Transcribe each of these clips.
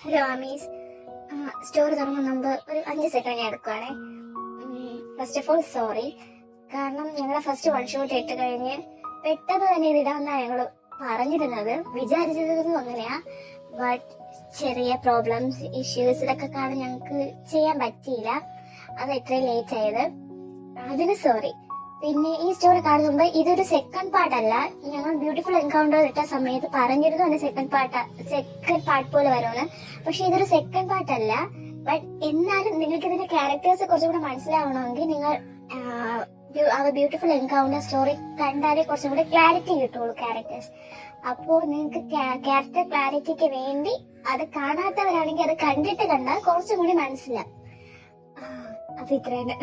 Hello Ami's. Story തുടങ്ങുന്ന മുമ്പ് ഒരു 5 സെക്കൻഡ് ഞാൻ എടുക്കുവാണേ. First of all sorry. കാരണം ഞങ്ങളെ ഫസ്റ്റ് വൺ ഷോട്ട് ഇട്ട് കഴിഞ്ഞ് പെട്ടെന്ന് തന്നെ ഇതിടാമെന്നാണ് ഞങ്ങൾ പറഞ്ഞിരുന്നത്. വിചാരിച്ചതൊന്നും അങ്ങനെയാ. ബട്ട് ചെറിയ പ്രോബ്ലംസ്, ഇഷ്യൂസ് ഇതൊക്കെ കാരണം ഞങ്ങൾക്ക് ചെയ്യാൻ പറ്റിയില്ല. അത് ഇത്രയും ലേറ്റ് ആയത്, അതിന് സോറി. പിന്നെ ഈ സ്റ്റോറി കാണുമ്പോ ഇതൊരു സെക്കൻഡ് പാർട്ട് അല്ല. ഞങ്ങൾ ബ്യൂട്ടിഫുൾ എൻകൗണ്ടർ ഇട്ട സമയത്ത് പറഞ്ഞിരുന്നു തന്നെ സെക്കൻഡ് പാർട്ട് പോലെ വരുമെന്ന്. പക്ഷെ ഇതൊരു സെക്കൻഡ് പാർട്ട് അല്ല. ബട്ട് എന്നാലും നിങ്ങൾക്ക് ഇതിന്റെ ക്യാരക്ടേഴ്സ് കുറച്ചും കൂടെ മനസ്സിലാവണമെങ്കിൽ നിങ്ങൾ അവർ ബ്യൂട്ടിഫുൾ എൻകൗണ്ടർ സ്റ്റോറി കണ്ടാലേ കുറച്ചും കൂടെ ക്ലാരിറ്റി കിട്ടുള്ളൂ ക്യാരക്ടേഴ്സ്. അപ്പോൾ നിങ്ങൾക്ക് ക്യാരക്ടർ ക്ലാരിറ്റിക്ക് വേണ്ടി അത് കാണാത്തവരാണെങ്കിൽ അത് കണ്ടിട്ട് കണ്ടാൽ കുറച്ചും കൂടി മനസ്സിലാവും. അപ്പൊ ഇത്രയാണ്.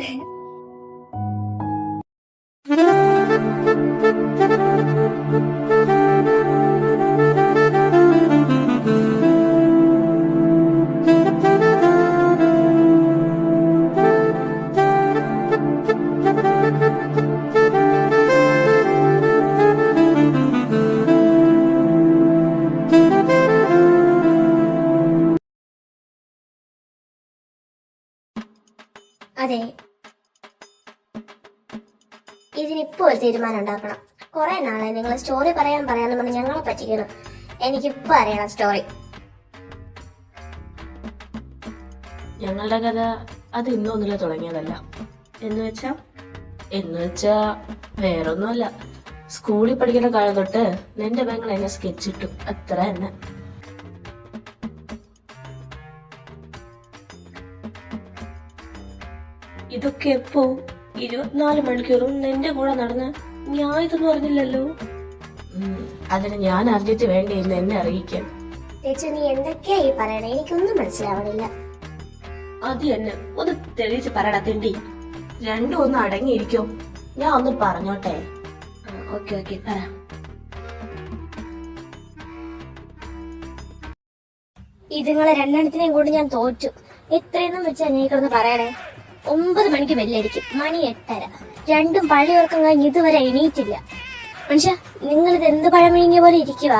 അതെ, ഇതിനിപ്പോ ഒരു തീരുമാനം ഉണ്ടാക്കണം. കുറെ നാളായി നിങ്ങൾ സ്റ്റോറി പറയാന്ന് പറഞ്ഞ് ഞങ്ങളെ പറ്റിക്കണം. എനിക്കിപ്പോ അറിയണം സ്റ്റോറി. ഞങ്ങളുടെ കഥ അത് ഇന്നൊന്നില്ല തുടങ്ങിയതല്ല. എന്ന് വെച്ചാ വേറൊന്നുമല്ല. സ്കൂളിൽ പഠിക്കുന്ന കാലം തൊട്ട് നിന്റെ പെങ്ങൾ എന്നെ സ്കെച്ചിട്ടു, അത്ര തന്നെ. ഇതൊക്കെ എപ്പോ 24 മണിക്കൂറും നിന്റെ കൂടെ നടന്ന് ഞാൻ ഇതൊന്നും അറിഞ്ഞില്ലല്ലോ. അതിന് ഞാൻ അറിഞ്ഞിട്ട് വേണ്ടി ഇന്ന് എന്നെ അറിയിക്കാൻ. ചേച്ചി, നീ എന്തൊക്കെയാ ഈ പറയണേ? എനിക്കൊന്നും മനസ്സിലാവണില്ല. അത് തന്നെ ഒന്ന് തെളിയിച്ച് പറയടാ തിണ്ടി. രണ്ടും ഒന്ന് അടങ്ങിയിരിക്കോ, ഞാൻ ഒന്ന് പറഞ്ഞോട്ടെ. ഓക്കെ പറ. ഇതുങ്ങളെ രണ്ടെണ്ണത്തിനെയും കൊണ്ട് ഞാൻ തോറ്റു. എത്രയൊന്നും വെച്ചാ നീ കിടന്ന് പറയണേ. 9 മണിക്ക് ബെല്ലടിക്കും, മണി 8:30. രണ്ടും പള്ളി ഉറക്കം കഴിഞ്ഞ് ഇതുവരെ എണീറ്റില്ല. മനുഷ്യ, നിങ്ങളിത് എന്ത് പഴമിഴിങ്ങിയ പോലെ ഇരിക്കുക.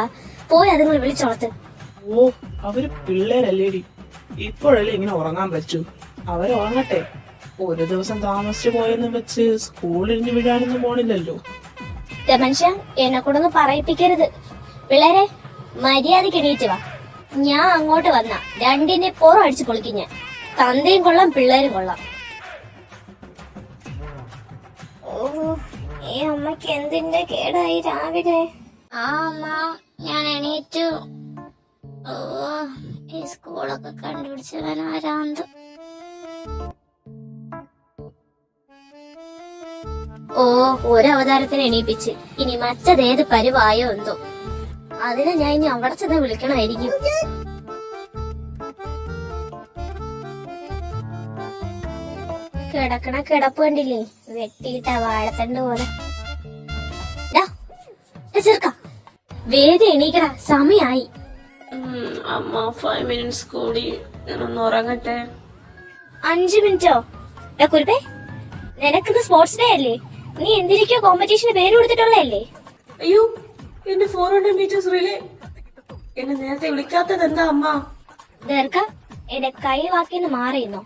പോയി അതുങ്ങൾ വിളിച്ചോളത്ത്. ഓ, അവര് പിള്ളേരല്ലേടി, ഇപ്പോഴല്ലേ ഇങ്ങനെ ഉറങ്ങാൻ പറ്റൂ. അവര് ഉറങ്ങട്ടെ. ഒരു ദിവസം താമസിച്ചു പോയെന്ന് വെച്ച് സ്കൂളിൽ വിടാനൊന്നും പോണില്ലല്ലോ. മനുഷ്യ, എന്നെ കൂടൊന്ന് പറയിപ്പിക്കരുത്. പിള്ളേരെ, മര്യാദക്ക് എണീറ്റ് വാ. ഞാൻ അങ്ങോട്ട് വന്ന രണ്ടിനെ പുറം അടിച്ചു പൊളിക്കും ഞാൻ. തന്തയും കൊള്ളാം, പിള്ളേരും കൊള്ളാം. ഈ അമ്മക്ക് എന്തിന്റെ കേടായി രാവിലെ? ആ അമ്മ, ഞാൻ എണീറ്റു. ഓ, ഈ സ്കൂളൊക്കെ കണ്ടുപിടിച്ചവനാരാന്ത്. ഓ, ഒരവതാരത്തിന് എണീപ്പിച്ച് ഇനി മറ്റതേത് പരിവായോ എന്തോ. അതിനെ ഞാൻ ഇനി അവിടെ ചെന്ന് വിളിക്കണമായിരിക്കും. കിടക്കണ കിടപ്പ് കണ്ടില്ലേ, വെട്ടിയിട്ട വാഴത്തണ്ട് പോലെ. ചെറുക്ക, വേഗം എണീക്കടാ, സമയായി. അമ്മ 5 മിനിറ്റ്സ് കൂടി ഞാനൊന്ന് ഉറങ്ങട്ടെ. 5 മിനിറ്റോ? കുരുപ്പേ, നിനക്കിത് സ്പോർട്സ് ഡേ അല്ലേ? നീ എന്തിരിക്കോ കോമ്പറ്റീഷന് പേര് കൊടുത്തിട്ടുള്ളതല്ലേ? അയ്യോ, എന്റെ 400 മീറ്റേഴ്സ് റിലേ. എന്നെ നേരത്തെ വിളിക്കാത്തത് എന്താ അമ്മ? ദർക്ക, എന്റെ കൈ വാക്കിന്ന് മാറിയുന്നോ?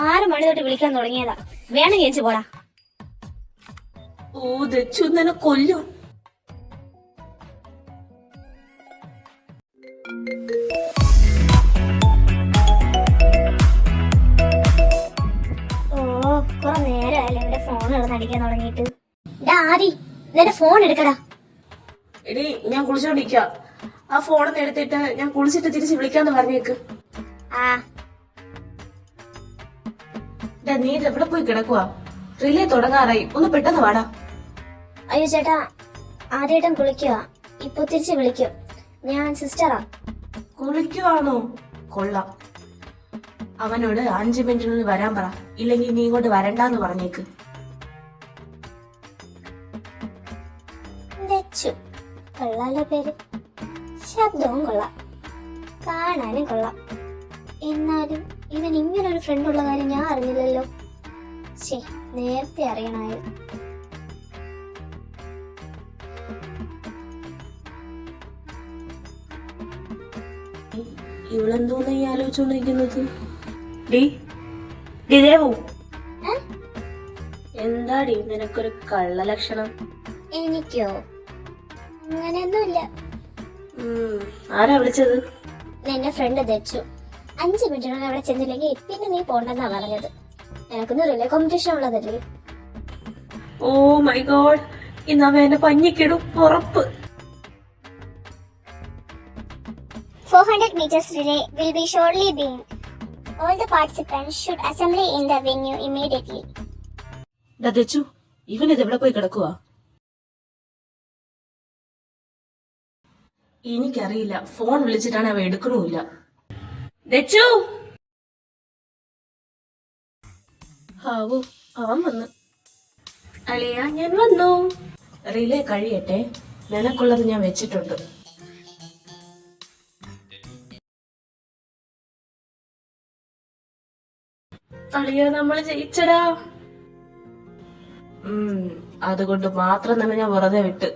6 മണി തൊട്ട് വിളിക്കാൻ തുടങ്ങിയതാ. വേണം ചേച്ചി പോടാ. ഓ, ദച്ചു എന്നെ കൊല്ലും. ഓ, കുറെ നേരമല്ലേ എന്റെ ഫോൺ അടിക്കാൻ തുടങ്ങിയിട്ട്. ആദി, നിന്റെ ഫോൺ എടുക്കടാ. എടി, ഞാൻ കുളിച്ചോണ്ടിരിക്ക. ആ ഫോണൊന്ന് എടുത്തിട്ട് ഞാൻ കുളിച്ചിട്ട് തിരിച്ച് വിളിക്കാന്ന് പറഞ്ഞേക്ക്. ആ, നീ എവിടെ പോയി കിടക്കുവാ? റിലേ തുടങ്ങാറായി, ഒന്ന് പെട്ടെന്ന് വാടാ. അയ്യോ ചേട്ടാ, ആദ്യമായിട്ടും കുളിക്കുക. ഇപ്പൊ തിരിച്ച് വിളിക്കും. ഞാൻ സിസ്റ്ററാ. കുളിക്കുവാണോ? കൊള്ളാം. അവനോട് 5 മിനിറ്റിനുള്ളിൽ വരാൻ പറ, ഇല്ലെങ്കിൽ നീ ഇങ്ങോട്ട് വരണ്ടാന്ന് പറഞ്ഞേക്ക്. കൊള്ളാലോ പേര്. ശബ്ദവും കൊള്ളാം, കാണാനും കൊള്ളാം. എന്നാലും ഇവൻ ഇങ്ങനൊരു ഫ്രണ്ട് ഉള്ള കാര്യം ഞാൻ അറിഞ്ഞില്ലല്ലോ. നേരത്തെ അറിയണമായിരുന്നു. ഇവളെന്തോന്ന് ഈ ആലോചിച്ചോണ്ടിരിക്കുന്നത്? ഡി ഡി ദേവു, ഏ? എന്താടി നിനക്കൊരു കള്ള ലക്ഷണം? എനിക്കോ? അങ്ങനെയൊന്നുമില്ല. ആരാ വിളിച്ചത്? എന്റെ ഫ്രണ്ട് ദച്ചു 5 മിനിറ്റിനകം അവിടെ ചെന്നില്ലെങ്കിൽ പിന്നെ നീ പോണ്ടെന്നാ പറഞ്ഞത്. നിനക്കൊന്നും റിലേ കോമ്പറ്റീഷൻ ഉള്ളതല്ലേ? ഓ മൈ ഗോഡ്, ഇന്ന് അവ എന്നെ പഞ്ഞിക്കിടും ഉറപ്പ്. 400 meters relay will be shortly being. All the participants should assemble in the venue immediately. Dachu, ഇവൻ ഇത് എവിടെ പോയി കിടക്കുവാ? എനിക്കറിയില്ല, ഫോൺ വിളിച്ചിട്ടാണ് അവ എടുക്കണമില്ല. ദച്ചു, ഹാവു അവൻ വന്ന്. അളിയ ഞാൻ വന്നു. റിലേ കഴിയട്ടെ, നിനക്കുള്ളത് ഞാൻ വെച്ചിട്ടുണ്ട്. അളിയ നമ്മള് ജയിച്ചടാ. അതുകൊണ്ട് മാത്രം തന്നെ ഞാൻ വെറുതെ വിട്ട്.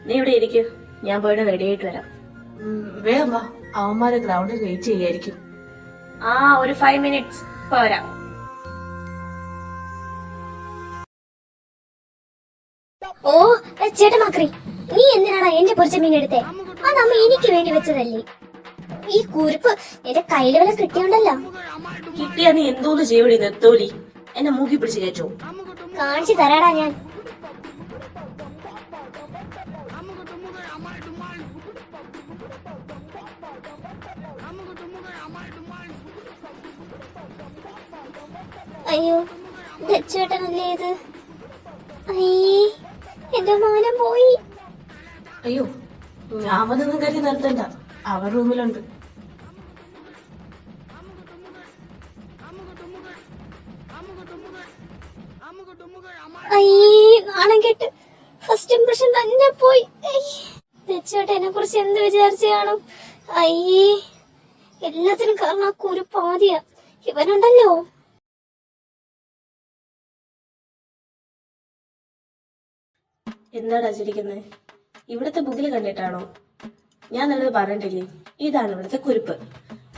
നീ ഇവിടെ ഇരിക്കും, ഞാൻ പോയിട്ട് റെഡി ആയിട്ട് വരാം. വേഗം വാ, അവന്മാരെ ഗ്രൗണ്ടിൽ വെയിറ്റ് ചെയ്യായിരിക്കും. ഒരു 5 minutes പോരാ. ഓ ചേട്ടൻ മാക്രി, നീ എന്തിനാടാ എന്റെ പൊരിച്ച മീൻ എടുത്തേ? അത് അമ്മ എനിക്ക് വേണ്ടി വെച്ചതല്ലേ. ഈ കുരുപ്പ് എന്റെ കയ്യില് വല്ല കിട്ടിയോണ്ടല്ലോ. കിട്ടിയാ നീ എന്തോന്ന് ചെയ്യൂടി നെത്തോലി? എന്നെ മൂക്കി പിടിച്ച് കയറ്റോ? കാണിച്ചു തരാടാ ഞാൻ. അയ്യോ, ദച്ചേട്ടനല്ലേ ഇത്? അയ്യേ, എന്റെ മാനം പോയി. അയ്യോ, അവനൊന്നും കരുതി നിർത്തണ്ട, അവൻ റൂമിലുണ്ട്. അയ്യേ, നാണം കെട്ട്. ഫസ്റ്റ് ഇംപ്രഷൻ തന്നെ പോയി. ദച്ചേട്ടൻ എന്നെ കുറിച്ച് എന്ത് വിചാരിച്ചു കാണും? അയ്യേ, എല്ലാത്തിനും കാരണം ആ കുരുപ്പാതിയാ. ഇവനുണ്ടല്ലോ. എന്താടാ ചിരിക്കുന്നേ? ഇവിടുത്തെ ബുക്കിൽ കണ്ടിട്ടാണോ? ഞാൻ നല്ലത് പറഞ്ഞിട്ടില്ലേ, ഇതാണ് ഇവിടുത്തെ കുരുപ്പ്.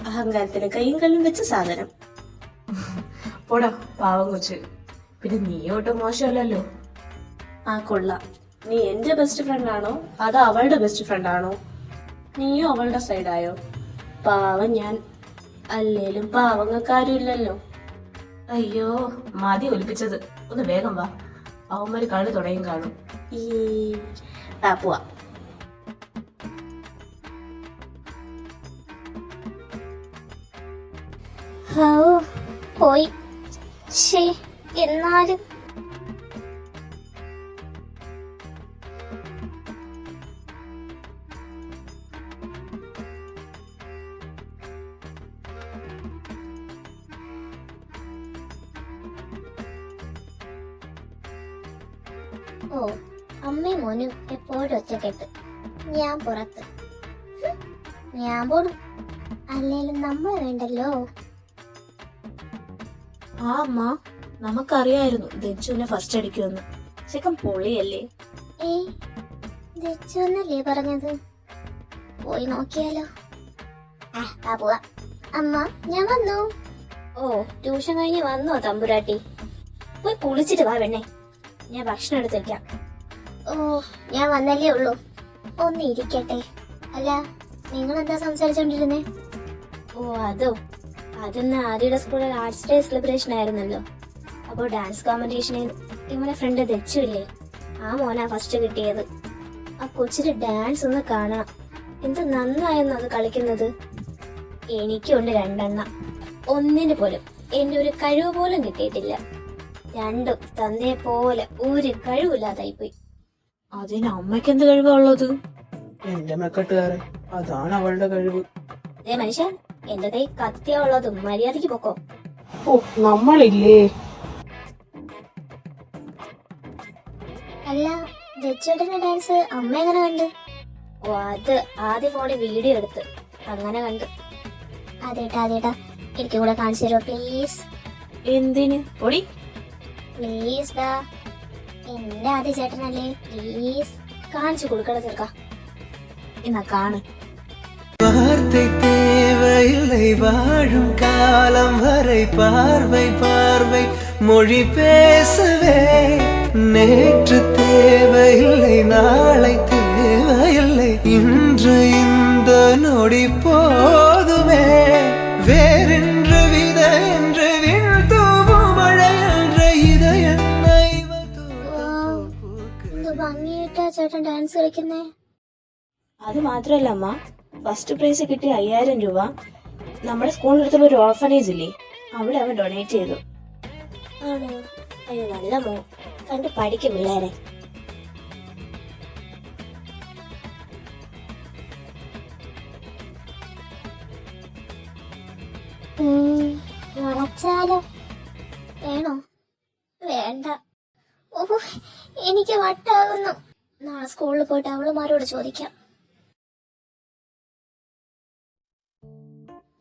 അഹങ്കാരത്തിന് കൈയും കല്ലും വെച്ച സാധനം. പോടാ പാവം കൊച്ച്. പിന്നെ നീ ഒട്ടും മോശമല്ലല്ലോ. കൊള്ളാം. നീ എന്റെ ബെസ്റ്റ് ഫ്രണ്ട് ആണോ അതോ അവളുടെ ബെസ്റ്റ് ഫ്രണ്ട് ആണോ? നീയോ അവളുടെ സൈഡായോ? പാവം ഞാൻ. അല്ലേലും പാവങ്ങൾക്കാരും ഇല്ലല്ലോ. അയ്യോ, മതി ഒലിപ്പിച്ചത്. ഒന്ന് വേഗം വാ, അവന്മാര് കളി തുടങ്ങി കാണും. പോവാ. പോയി. എന്നാലും ഓ, അമ്മയും മോനും എപ്പോഴും ഒച്ചക്കെട്ട്, ഞാൻ പുറത്ത്. ഞാൻ പോടും. അല്ലേലും നമ്മൾ വേണ്ടല്ലോ. അമ്മ, നമുക്കറിയായിരുന്നു ദച്ചുവിനെ ഫസ്റ്റ് അടിക്കുമെന്ന്. ചിക്കൻ പൊളിയല്ലേ? ദച്ചു എന്നല്ലേ പറഞ്ഞത്? പോയി നോക്കിയാലോ? പോവാ. അമ്മ, ഞാൻ വന്നു. ഓ, ട്യൂഷൻ കഴിഞ്ഞ് വന്നോ തമ്പുരാട്ടി? പോയി കുളിച്ചിട്ട് വാ പെണ്ണെ, ഞാൻ ഭക്ഷണം എടുത്ത് വെക്കാം. ഓ, ഞാൻ വന്നല്ലേ ഉള്ളൂ. ഒന്ന് ഇരിക്കട്ടെ. അല്ല, നിങ്ങൾ എന്താ സംസാരിച്ചോണ്ടിരുന്നേ? ഓ, അതൊന്ന് ആദ്യയുടെ സ്കൂളിൽ ആർട്സ് ഡേ സെലിബ്രേഷൻ ആയിരുന്നല്ലോ. അപ്പോൾ ഡാൻസ് കോമ്പറ്റീഷനിൽ നിങ്ങളുടെ ഫ്രണ്ട് ദച്ചു ഇല്ലേ, ആ മോനാ ഫസ്റ്റ് കിട്ടിയത്. ആ കൊച്ചിന്റെ ഡാൻസ് ഒന്ന് കാണണം. എന്ത് നന്നായെന്ന് അത് കളിക്കുന്നത്. എനിക്കുണ്ട് 2 എണ്ണം. ഒന്നിന് പോലും എന്റെ ഒരു കഴിവ് പോലും കിട്ടിയിട്ടില്ല. രണ്ടും തന്തയെ പോലെ ഒരു കഴിവില്ലാതായിപ്പോയി. അതിന് അമ്മയ്ക്ക് എന്ത് കഴിവാ ഉള്ളത്? എന്റെ മെക്കെട്ടുകാരൻ, അതാണ് അവളുടെ കഴിവ്. മനുഷ്യ, എന്റെ കൈ കത്തിയാ ഉള്ളതും. മര്യാദക്ക് പൊക്കോ. ഓ, നമ്മളില്ലേ? അല്ല, ദച്ചേട്ടന്റെ ഡാൻസ് അമ്മ എങ്ങനെ കണ്ട്? ഓ, അത് ആദ്യ ഫോണിൽ വീഡിയോ എടുത്ത് അങ്ങനെ കണ്ട്. അതേട്ടാ എനിക്കും കൂടെ കാണിച്ചു തരുമോ പ്ലീസ്? എന്തിന്? പൊടി പ്ലീസ് ഡാ, എന്റെ ആദ്യ ചേട്ടനല്ലേ, പ്ലീസ് കാണിച്ചു കൊടുക്കണ ചെറുക്ക. എന്നാ കാണ്. வார்த்தை தேவையில்லை வாழும் காலம் வரை பார்வை பார்வை மொழி பேசவே நேற்று தேவையில்லை நாளை தேவையில்லை இன்று இந்த நொடி போதுமே வேறென்று வித என்று விண் தூவும் மழை என்ற இதயத்தை ഭംഗിയായിട്ടാ ചേട്ടൻ ഡാൻസ് കളിക്കുന്നേ. അത് മാത്രല്ല അമ്മ, ഫസ്റ്റ് പ്രൈസ് കിട്ടിയ 5000 രൂപ നമ്മുടെ സ്കൂളിനടുത്തുള്ള ഒരു ഓർഫനേജ് ഇല്ലേ, അവിടെ അവൻ ഡൊണേറ്റ് ചെയ്തു. ആണോ? അയ്യോ നല്ല മോ, കണ്ട് പഠിക്കും പിള്ളേരെ. വളച്ചാലോ? വേണോ? വേണ്ട. ഓ, എനിക്ക് വട്ടാകുന്നു. നാളെ സ്കൂളിൽ പോയിട്ട് അവളുമാരോട് ചോദിക്കാം.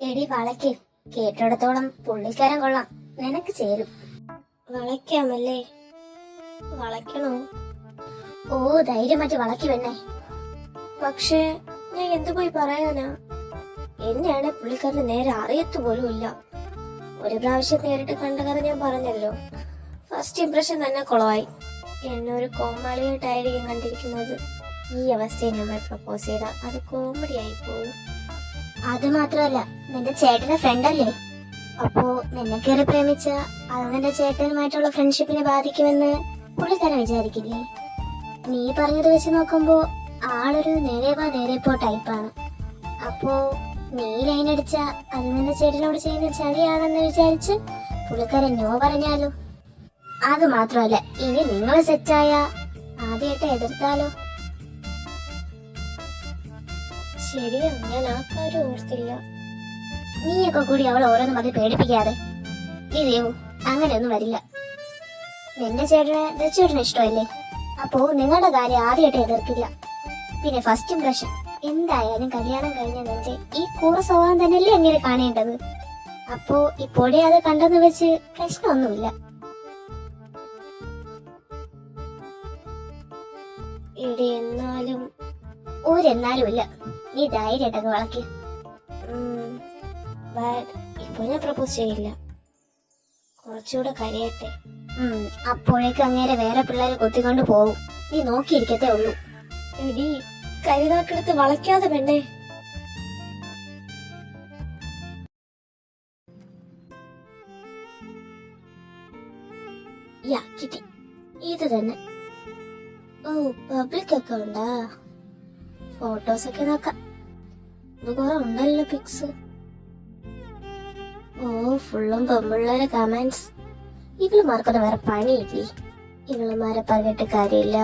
എടി വളയ്ക്ക്, കേട്ടിടത്തോളം പുള്ളിക്കാരൻ കൊള്ളാം, നിനക്ക് ചേരും. വളയ്ക്കാമല്ലേ? വളയ്ക്കണോ? ഓ, ധൈര്യം മറ്റു വളയ്ക്ക് വേണേ. പക്ഷേ ഞാൻ എന്തു പോയി പറയാനാ? എന്നെയാണ് പുള്ളിക്കാരന് നേരെ അറിയത്തു പോലും ഇല്ല. ഒരു പ്രാവശ്യം നേരിട്ട് കണ്ട കഥ ഞാൻ പറഞ്ഞല്ലോ. ഫസ്റ്റ് ഇംപ്രഷൻ തന്നെ കുളമായി. എന്നെ ഒരു കോമാളിയായിട്ടായിരിക്കും കണ്ടിരിക്കുന്നത്. ഈ അവസ്ഥയിൽ നമ്മൾ പ്രപ്പോസ് ചെയ്ത അത് കോമഡി ആയി പോകും. അത് മാത്രമല്ല, നിന്റെ ചേട്ടന്റെ ഫ്രണ്ടല്ലേ? അപ്പോ നിന്നെ കയറി പ്രേമിച്ച അത് നിന്റെ ചേട്ടനുമായിട്ടുള്ള ഫ്രണ്ട്ഷിപ്പിനെ ബാധിക്കുമെന്ന് പുള്ളിക്കാരൻ വിചാരിക്കില്ലേ? നീ പറഞ്ഞത് വെച്ച് നോക്കുമ്പോ ആളൊരു നേരെപ്പോ ടൈപ്പാണ്. അപ്പോ നീ ലൈൻ അടിച്ച അത് നിന്റെ ചേട്ടനോട് ചെയ്യുന്ന ചതിയാണെന്ന് വിചാരിച്ച് പുള്ളിക്കാരൻ നോ പറഞ്ഞാലോ? അത് മാത്രമല്ല, ഇനി നിങ്ങൾ സെറ്റായ ആദ്യമായിട്ട് എതിർത്താലോ? ശരിയാ, ഞാൻ ആ കാര്യം ഓർത്തില്ല. നീയൊക്കെ കൂടി അവൾ ഓരോന്നും പറഞ്ഞ് പേടിപ്പിക്കാതെ. നീ ദേവു, അങ്ങനെയൊന്നും വരില്ല. നിന്റെ ചേട്ടന് ചേട്ടന് ഇഷ്ടമല്ലേ? അപ്പോ നിങ്ങളുടെ കാര്യം ആദ്യമായിട്ട് എതിർക്കില്ല. പിന്നെ ഫസ്റ്റ് ഇംപ്രഷൻ എന്തായാലും കല്യാണം കഴിഞ്ഞ നിന്റെ ഈ കൂറ സ്വഭാവം തന്നെയല്ലേ അങ്ങനെ കാണേണ്ടത്. അപ്പോ ഇപ്പോഴേ അത് കണ്ടെന്ന് വെച്ച് പ്രശ്നമൊന്നുമില്ല. എടി എന്നാലും ഒരെന്നാലും ഇല്ല. നീ ധൈര്യമായിട്ടൊക്കെ വളയ്ക്ക്. ഇപ്പൊ ഞാൻ പ്രപ്പോസ് ചെയ്യില്ല, കുറച്ചുകൂടെ കഴിയട്ടെ. അപ്പോഴേക്ക് അങ്ങേരെ വേറെ പിള്ളേരെ കൊത്തിക്കൊണ്ട് പോവും. നീ നോക്കിയിരിക്കത്തേ ഉള്ളൂ. എടി കരുനാക്കെടുത്ത് വളയ്ക്കാതെ പെണ്ണേ. യാ, കിട്ടി. ഇത് തന്നെ. ഓ, പബ്ലിക് ഒക്കെ ഉണ്ടാ? ഫോട്ടോസ് ഒക്കെ നോക്കാം. ഇത് കുറെ ഉണ്ടല്ലോ പിക്സ്. ഓ, ഫുള്ളും പെമ്പിള്ളേരെ കമന്റ്സ്. ഇവളുമാർക്കൊന്നും വേറെ പണിയില്ലേ? ഇവളുമാരെ പറഞ്ഞിട്ട് കാര്യമില്ല.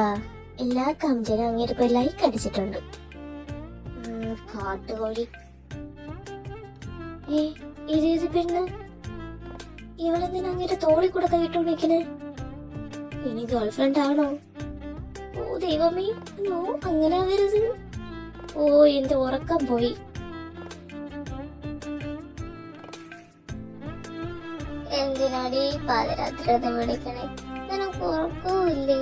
എല്ലാ കമന്റിനും അങ്ങേര് പോയി ലൈക്ക് അടിച്ചിട്ടുണ്ട്. കാട്ടുകോഴി. ഇത് പെണ്ണ് ഇവളെന്തിനാ അങ്ങേരെ തോളി കൂടെ കൈയിട്ടുണ്ടിരിക്കണേ? ഇനി ഗേൾഫ്രണ്ട് ആണോ? ഓ ദൈവമേ, നോ, അങ്ങനെ ആവരുത്. ഓ, എന്റെ ഉറക്കം പോയി. എന്തിനാടി പാതിരാത്രി വിളിക്കണേ? നിനക്ക് ഉറക്കമില്ലേ?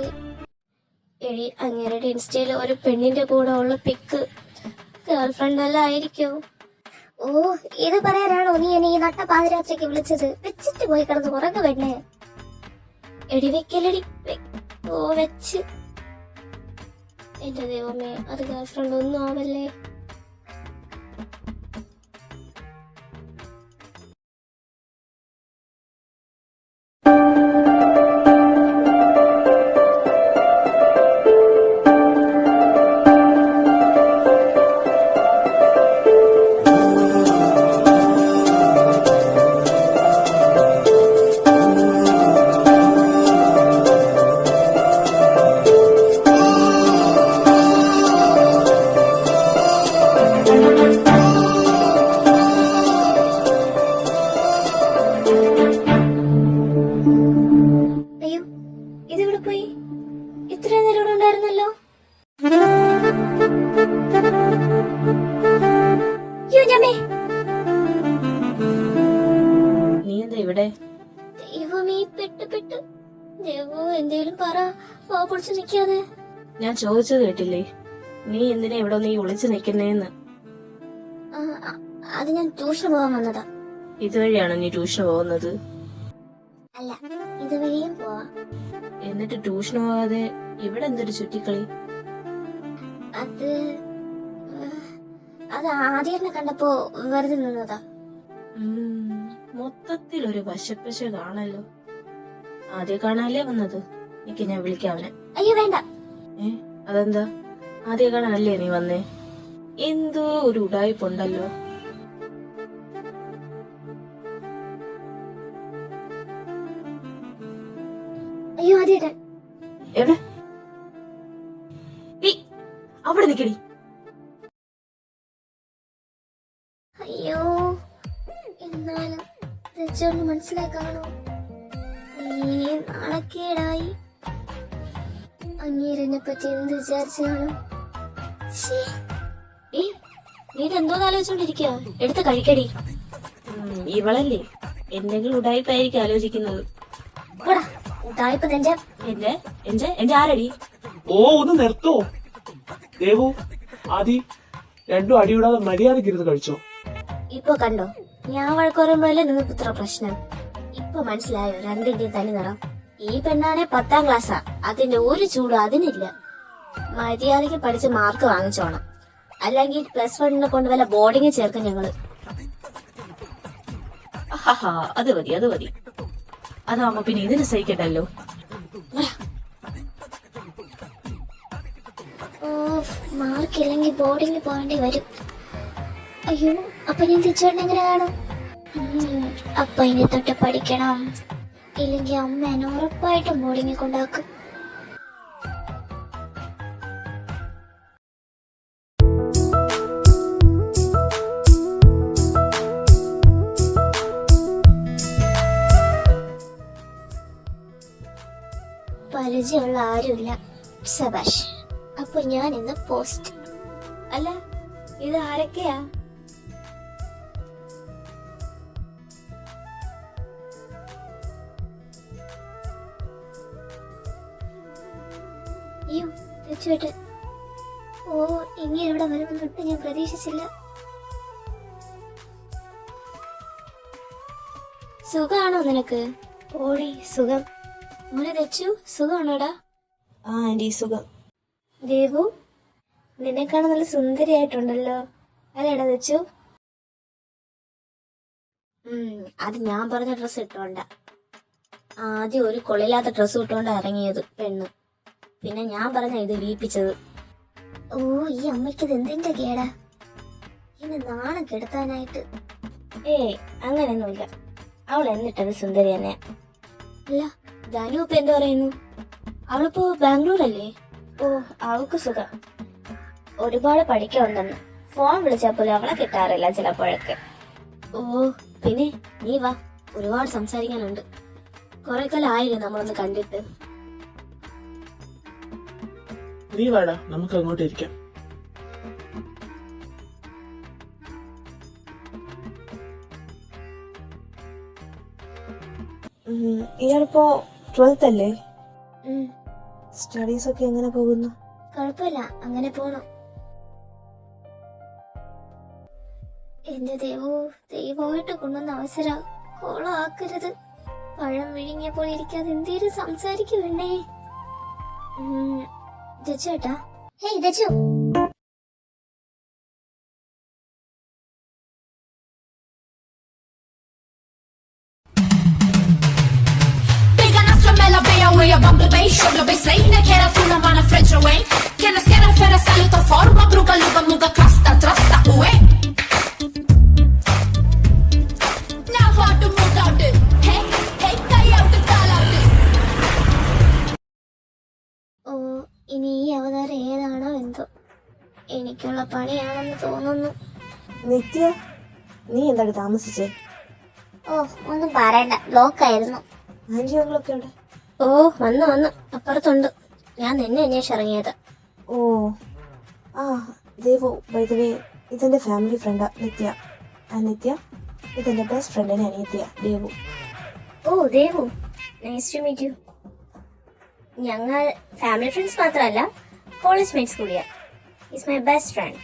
എടി, അങ്ങേരുടെ ഇൻസ്റ്റയില് ഒരു പെണ്ണിന്റെ കൂടെ ഉള്ള പിക്ക് ഗേൾഫ്രണ്ട് അല്ല ആയിരിക്കോ? ഓ, ഇത് പറയാനാണോ നീ എന്നെ ഈ നട്ട പാതിരാത്രിക്ക് വിളിച്ചത്? വെച്ചിട്ട് പോയി കിടന്ന് ഉറങ്ങ പെണ്ണേ. എടി വെക്കലടി. ഓ, വെച്ച്. എന്റെ ദൈവമേ, അത് ഗേൾഫ്രണ്ട് ഒന്നും ആവല്ലേ. അയ്യോ, ഇതെവിടെ പോയി? ഇത്രയും നേരം ഇവിടെ ഉണ്ടായിരുന്നല്ലോ. നീ എന്താ ഇവിടെ? ദൈവമേ, പെട്ട്. ദേവോ, എന്തേലും പറ. വാ പൊളിച്ച് നിക്കാതെ. ഞാൻ ചോദിച്ചത് കേട്ടില്ലേ, നീ എന്തിനാ ഇവിടെ നീ ഒളിച്ചു നിൽക്കുന്നേന്ന്? ആ, അത് ഞാൻ ട്യൂഷന് പോകാൻ വന്നതാ. ഇതുവഴിയാണോ നീ ട്യൂഷന് പോകുന്നത്? അല്ല, ഇതുവഴിയും പോവാം. എന്നിട്ട് ട്യൂഷന് പോകാതെ ഇവിടെ എന്തൊരു ചുറ്റിക്കളി? അത് അത് ആദ്യം കണ്ടപ്പോ വെറുതെ നിന്നതാ. മൊത്തത്തിൽ ഒരു വശപ്പശ കാണല്ലോ. ആദ്യം കാണാനല്ലേ വന്നത്? എനിക്ക് ഞാൻ വിളിക്കാം അവനെ. അയ്യോ വേണ്ട. അതെന്താ? ആദ്യം കാണാനല്ലേ നീ വന്നേ? എന്തോ ഒരു ഉടായ്പുണ്ടല്ലോ. അയ്യോ ആദ്യം എവിടെ? അവിടെ നിക്കടി. അയ്യോ എന്നാലും തെച്ചോണ്ട് മനസ്സിലായി കാണൂ. ഈ നാണക്കേടായി. അങ്ങേരെന്നെ പറ്റി എന്ത് വിചാരിച്ചു കാണും? നീ എന്തോ ആലോചിച്ചോണ്ടിരിക്കുക? എടുത്ത് കഴിക്കടി. ഇവളല്ലേ എന്തെങ്കിലും ഉടായ്പായിരിക്കും ആലോചിക്കുന്നത്. എന്റെ ആരടി? ഓ ഒന്ന് നിർത്തോ ദേവു. ആദി, രണ്ടും അടിയൂടാതെ മര്യാദക്ക് ഇരുന്ന് കഴിച്ചോ. ഇപ്പൊ കണ്ടോ, ഞാൻ വഴക്ക് പറയുമ്പോഴല്ലേ നിങ്ങൾക്ക് ഇത്ര പ്രശ്നം? ഇപ്പൊ മനസ്സിലായോ രണ്ടിന്റെയും തനി നിറം? ഈ പെണ്ണാണെ 10ാം ക്ലാസ്സാ, അതിന്റെ ഒരു ചൂടും അതിനില്ല. മര്യാദക്ക് പഠിച്ച് മാർക്ക് വാങ്ങിച്ചോണം, അല്ലെങ്കിൽ +1 കൊണ്ട് വല്ല ബോർഡിങ് ചേർക്കും ഞങ്ങള്. അത് മതി, അത് മതി. അതാവുമ്പോ പിന്നെ ഇതിന് സഹിക്കണ്ടല്ലോ. മാർക്കില്ലെങ്കിൽ ബോർഡിങ് പോകേണ്ടി വരും. അയ്യോ, അപ്പൊ ഞാൻ തിരിച്ചോണ്ട് എങ്ങനെ കാണും? അപ്പൊ ഇനി തൊട്ട് പഠിക്കണം, ഇല്ലെങ്കിൽ അമ്മ എന്നെ ഉറപ്പായിട്ടും ബോർഡിങ്ങിൽ കൊണ്ടാക്കും. പരിചയമുള്ള ആരുമില്ല. സബാഷ്. അപ്പൊ ഞാൻ ഇന്ന് പോസ്റ്റ്. അല്ല, ഇത് ആരൊക്കെയാ? അയ്യോ തീർച്ചയായിട്ടും. ഓ, ഇങ്ങനെ ഇവിടെ വരുമെന്നിട്ട് ഞാൻ പ്രതീക്ഷിച്ചില്ല. സുഖാണോ നിനക്ക്? ഓടി സുഖം. മോനെ തെച്ചു, സുഖമാണോടാ? ആ ആന്റി, സുഖം. ദേവു, നിന്നെ കാണാൻ നല്ല സുന്ദരിയായിട്ടുണ്ടല്ലോ. അല്ലേടാ തെച്ചു? അത് ഞാൻ പറഞ്ഞ ഡ്രസ് ഇട്ടോണ്ട. ആദ്യം ഒരു കൊള്ളില്ലാത്ത ഡ്രസ് ഇട്ടോണ്ട ഇറങ്ങിയത് പെണ്ണ്. പിന്നെ ഞാൻ പറഞ്ഞ ഇത് വീപ്പിച്ചത്. ഓ, ഈ അമ്മയ്ക്കത് എന്തിന്റെ കേടാ? എന്നെ നാണം കെടുത്താനായിട്ട്. അങ്ങനെയൊന്നുമില്ല, അവൾ എന്നിട്ടത് സുന്ദരി തന്നെ. അല്ല, ധനു ഇപ്പൊ എന്ത് പറയുന്നു? അവളിപ്പോ ബാംഗ്ലൂരല്ലേ? ഓ, അവൾക്ക് സുഖം. ഒരുപാട് പഠിക്കാനുണ്ടെന്ന്. ഫോൺ വിളിച്ചപ്പോൾ അവളെ കിട്ടാറില്ല ചിലപ്പോഴൊക്കെ. ഓ, പിന്നെ നീ വാ, ഒരുപാട് സംസാരിക്കാനുണ്ട്. കുറെ കാലം ആയില്ലേ നമ്മളൊന്ന് കണ്ടിട്ട്. നീ വാടാ, നമുക്ക് അങ്ങോട്ട് ഇരിക്കാം. ഇയാളിപ്പോ 12th അല്ലേ? സ്റ്റഡീസ് ഒക്കെ എങ്ങനെ പോകുന്നു? കുഴപ്പമില്ല, അങ്ങനെ പോണു. എന്റെ ദൈവമായിട്ട് കൊണ്ടുവന്ന അവസരം കോളാക്കരുത്. പഴം വിഴുങ്ങിയ പോലെ ഇരിക്കാതെ എന്തേലും സംസാരിക്കുവണ്ണേ. ദച്ചുട്ടാ, hey Dachu. Sugar bass lane che era fulla ma una freccia away che la schiena fera salito forma bruca luga muga crasta trasta uwe now how to move out hey hey kai out call out. ഓ, ഇനി ഈ അവതാരം ഏതാണോ എന്തോ, എനിക്കുള്ള പണിയാണെന്ന് തോന്നുന്നു. നിത്യ, നീ എന്താണ് താമസിച്ചേ? ഓ, ഒന്നും പറയണ്ട, ബ്ലോക്ക് ആയിരുന്നു. ആന്റി അങ്കിളൊക്കെ ഉണ്ട്? ഓ, വന്നു അപ്പുറത്തുണ്ട്. ഞാൻ നിന്നെ അന്വേഷിച്ചിറങ്ങിയത്. ഓ, ആ ദേവു, ബൈ ദ വേ, ഇതെന്റെ ഫാമിലി ഫ്രണ്ടാ നിത്യ. നിത്യ, ഇതെന്റെ ബെസ്റ്റ് ഫ്രണ്ടിനെ അനിയത്തിയ ദേവു. ഓ Devu, nice to meet you. ഞങ്ങൾ ഫാമിലി ഫ്രണ്ട്സ് മാത്രമല്ല, കോളേജ് മേറ്റ്സ് കൂടിയാ. Is my best friend.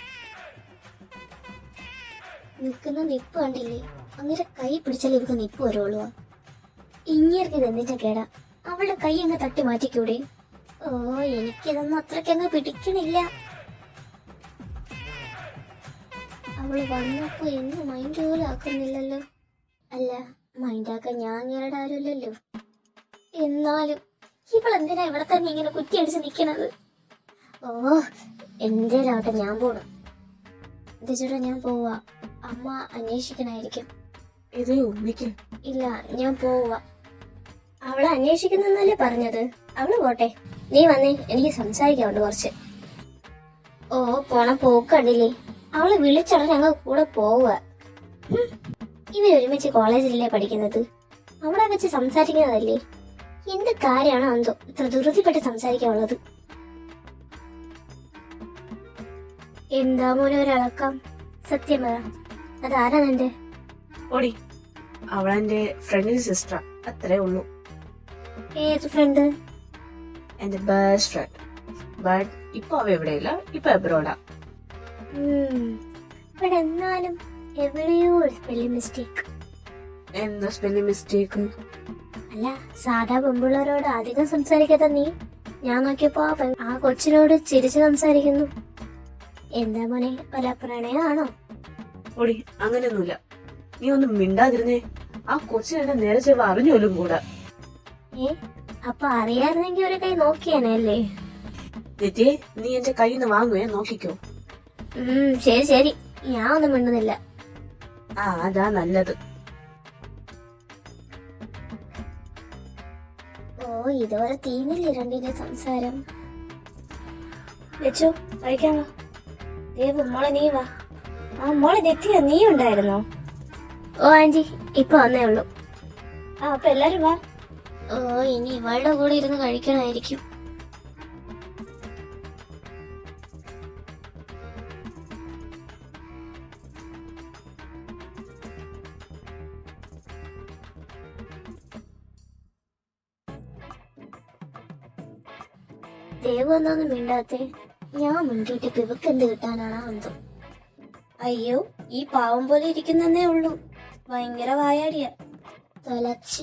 നിൽക്കുന്ന നിപ്പ് കണ്ടില്ലേ? അങ്ങനെ കൈ പിടിച്ചാൽ ഇവർക്ക് നിപ്പ് വരുള്ളൂ. ഇങ്ങേർക്ക് ഇത് എന്തിന്റെ കേടാ? അവളുടെ കൈ അങ്ങ് തട്ടി മാറ്റിക്കൂടെ? ഓ, എനിക്കിതൊന്നും അത്രയ്ക്കങ്ങ് പിടിക്കണില്ല. അവള് വന്നപ്പോ എന്ന് മൈൻഡ് പോലും ആക്കുന്നില്ലല്ലോ. അല്ല, മൈൻഡാക്കാൻ ഞാൻ ഇങ്ങയുടെ ആരുമില്ലല്ലോ. എന്നാലും ഇവളെന്തിനാ ഇവിടെ തന്നെ ഇങ്ങനെ കുറ്റിയടിച്ച് നിക്കണത്? ഓ, എന്തേലാവട്ടെ, ഞാൻ പോണം. ചേട്ടാ, ഞാൻ പോവാ. അമ്മ അന്വേഷിക്കണായിരിക്കും. ഇത് ഉമ്മിക്ക് ഇല്ല, ഞാൻ പോവാ. അവളെ അന്വേഷിക്കുന്നല്ലേ പറഞ്ഞത്. അവള് പോട്ടെ, നീ വന്നേ, എനിക്ക് സംസാരിക്കാറുണ്ട് കുറച്ച്. ഓ, പോണ പോക്കണ്ടില്ലേ? അവള് വിളിച്ചോടെ ഞങ്ങൾ കൂടെ പോവുക. ഇവരൊരുമിച്ച് കോളേജിലല്ലേ പഠിക്കുന്നത്? അവിടെ വെച്ച് സംസാരിക്കുന്നതല്ലേ? എന്ത് കാര്യമാണോ എന്തോ ഇത്ര ധൃതിപ്പെട്ട് സംസാരിക്കാനുള്ളത്? എന്താ മോനെ ഒരളക്കം? സത്യം പറ, അതാരാ നിന്റെ? ഓടി, അവളെന്റെ ഫ്രണ്ടിന്റെ സിസ്റ്റർ, അത്രേ ഉള്ളൂ. ഏത് ഫ്രണ്ട്? എന്റെ ബെസ്റ്റ് ഫ്രണ്ട്. ബട്ട് ഇപ്പൊ അവ എവിടെയില്ല, ഇപ്പൊ എബ്രോഡാ. ഇവിടെ എന്നാലും എവിടെയോ ഒരു സ്പെല്ലിംഗ് മിസ്റ്റേക്ക്. എന്താ സ്പെല്ലിംഗ് മിസ്റ്റേക്ക്? അല്ല, സാധാ പെൺപിള്ളേരോട് അധികം സംസാരിക്കാത്ത നീ, ഞാൻ നോക്കിയപ്പോ ആ കൊച്ചിനോട് ചിരിച്ചു സംസാരിക്കുന്നു. എന്താ മോനെ, വല്ല പ്രണയമാണോ? ഓടി, അങ്ങനെയൊന്നുമില്ല. നീ ഒന്നും മിണ്ടാതിരുന്നേ. ആ കൊച്ചിനെ നേരെ ചെവ അറിഞ്ഞോലും കൂടാ. അപ്പൊ അറിയായിരുന്നെങ്കിൽ ഒരു കൈ നോക്കിയാനല്ലേ? നിത്യേ, നീ എന്റെ കയ്യിൽ നിന്ന് വാങ്ങുവേ, നോക്കിക്കോ. ശരി ശരി, ഞാൻ ഒന്നും മിണ്ടുന്നില്ല. ആ, അതാ നല്ലത്. ഓ, ഇതുവരെ തീന്നില്ലേ രണ്ടിന്റെ സംസാരം? വെച്ചു കഴിക്കാൻ വാ. ദേവ്, മോളെ നീ വാ. ആ, മോളെ നെറ്റിയ നീ ഉണ്ടായിരുന്നോ? ഓ ആന്റി, ഇപ്പൊ വന്നേ ഉള്ളൂ. ആ, അപ്പൊ എല്ലാരും വാ. ഓ, ഇനി ഇവളുടെ കൂടെ ഇരുന്ന് കഴിക്കണമായിരിക്കും. ദേവ് ഒന്നൊന്നും മിണ്ടാത്തെ? ഞാൻ മുൻകൂട്ടി പിവക്ക് എന്ത് കിട്ടാനാണോ എന്തോ. അയ്യോ, ഈ പാവം പോലെ ഇരിക്കുന്നേ ഉള്ളൂ. ഭയങ്കര വായാടിയ തലച്ച്.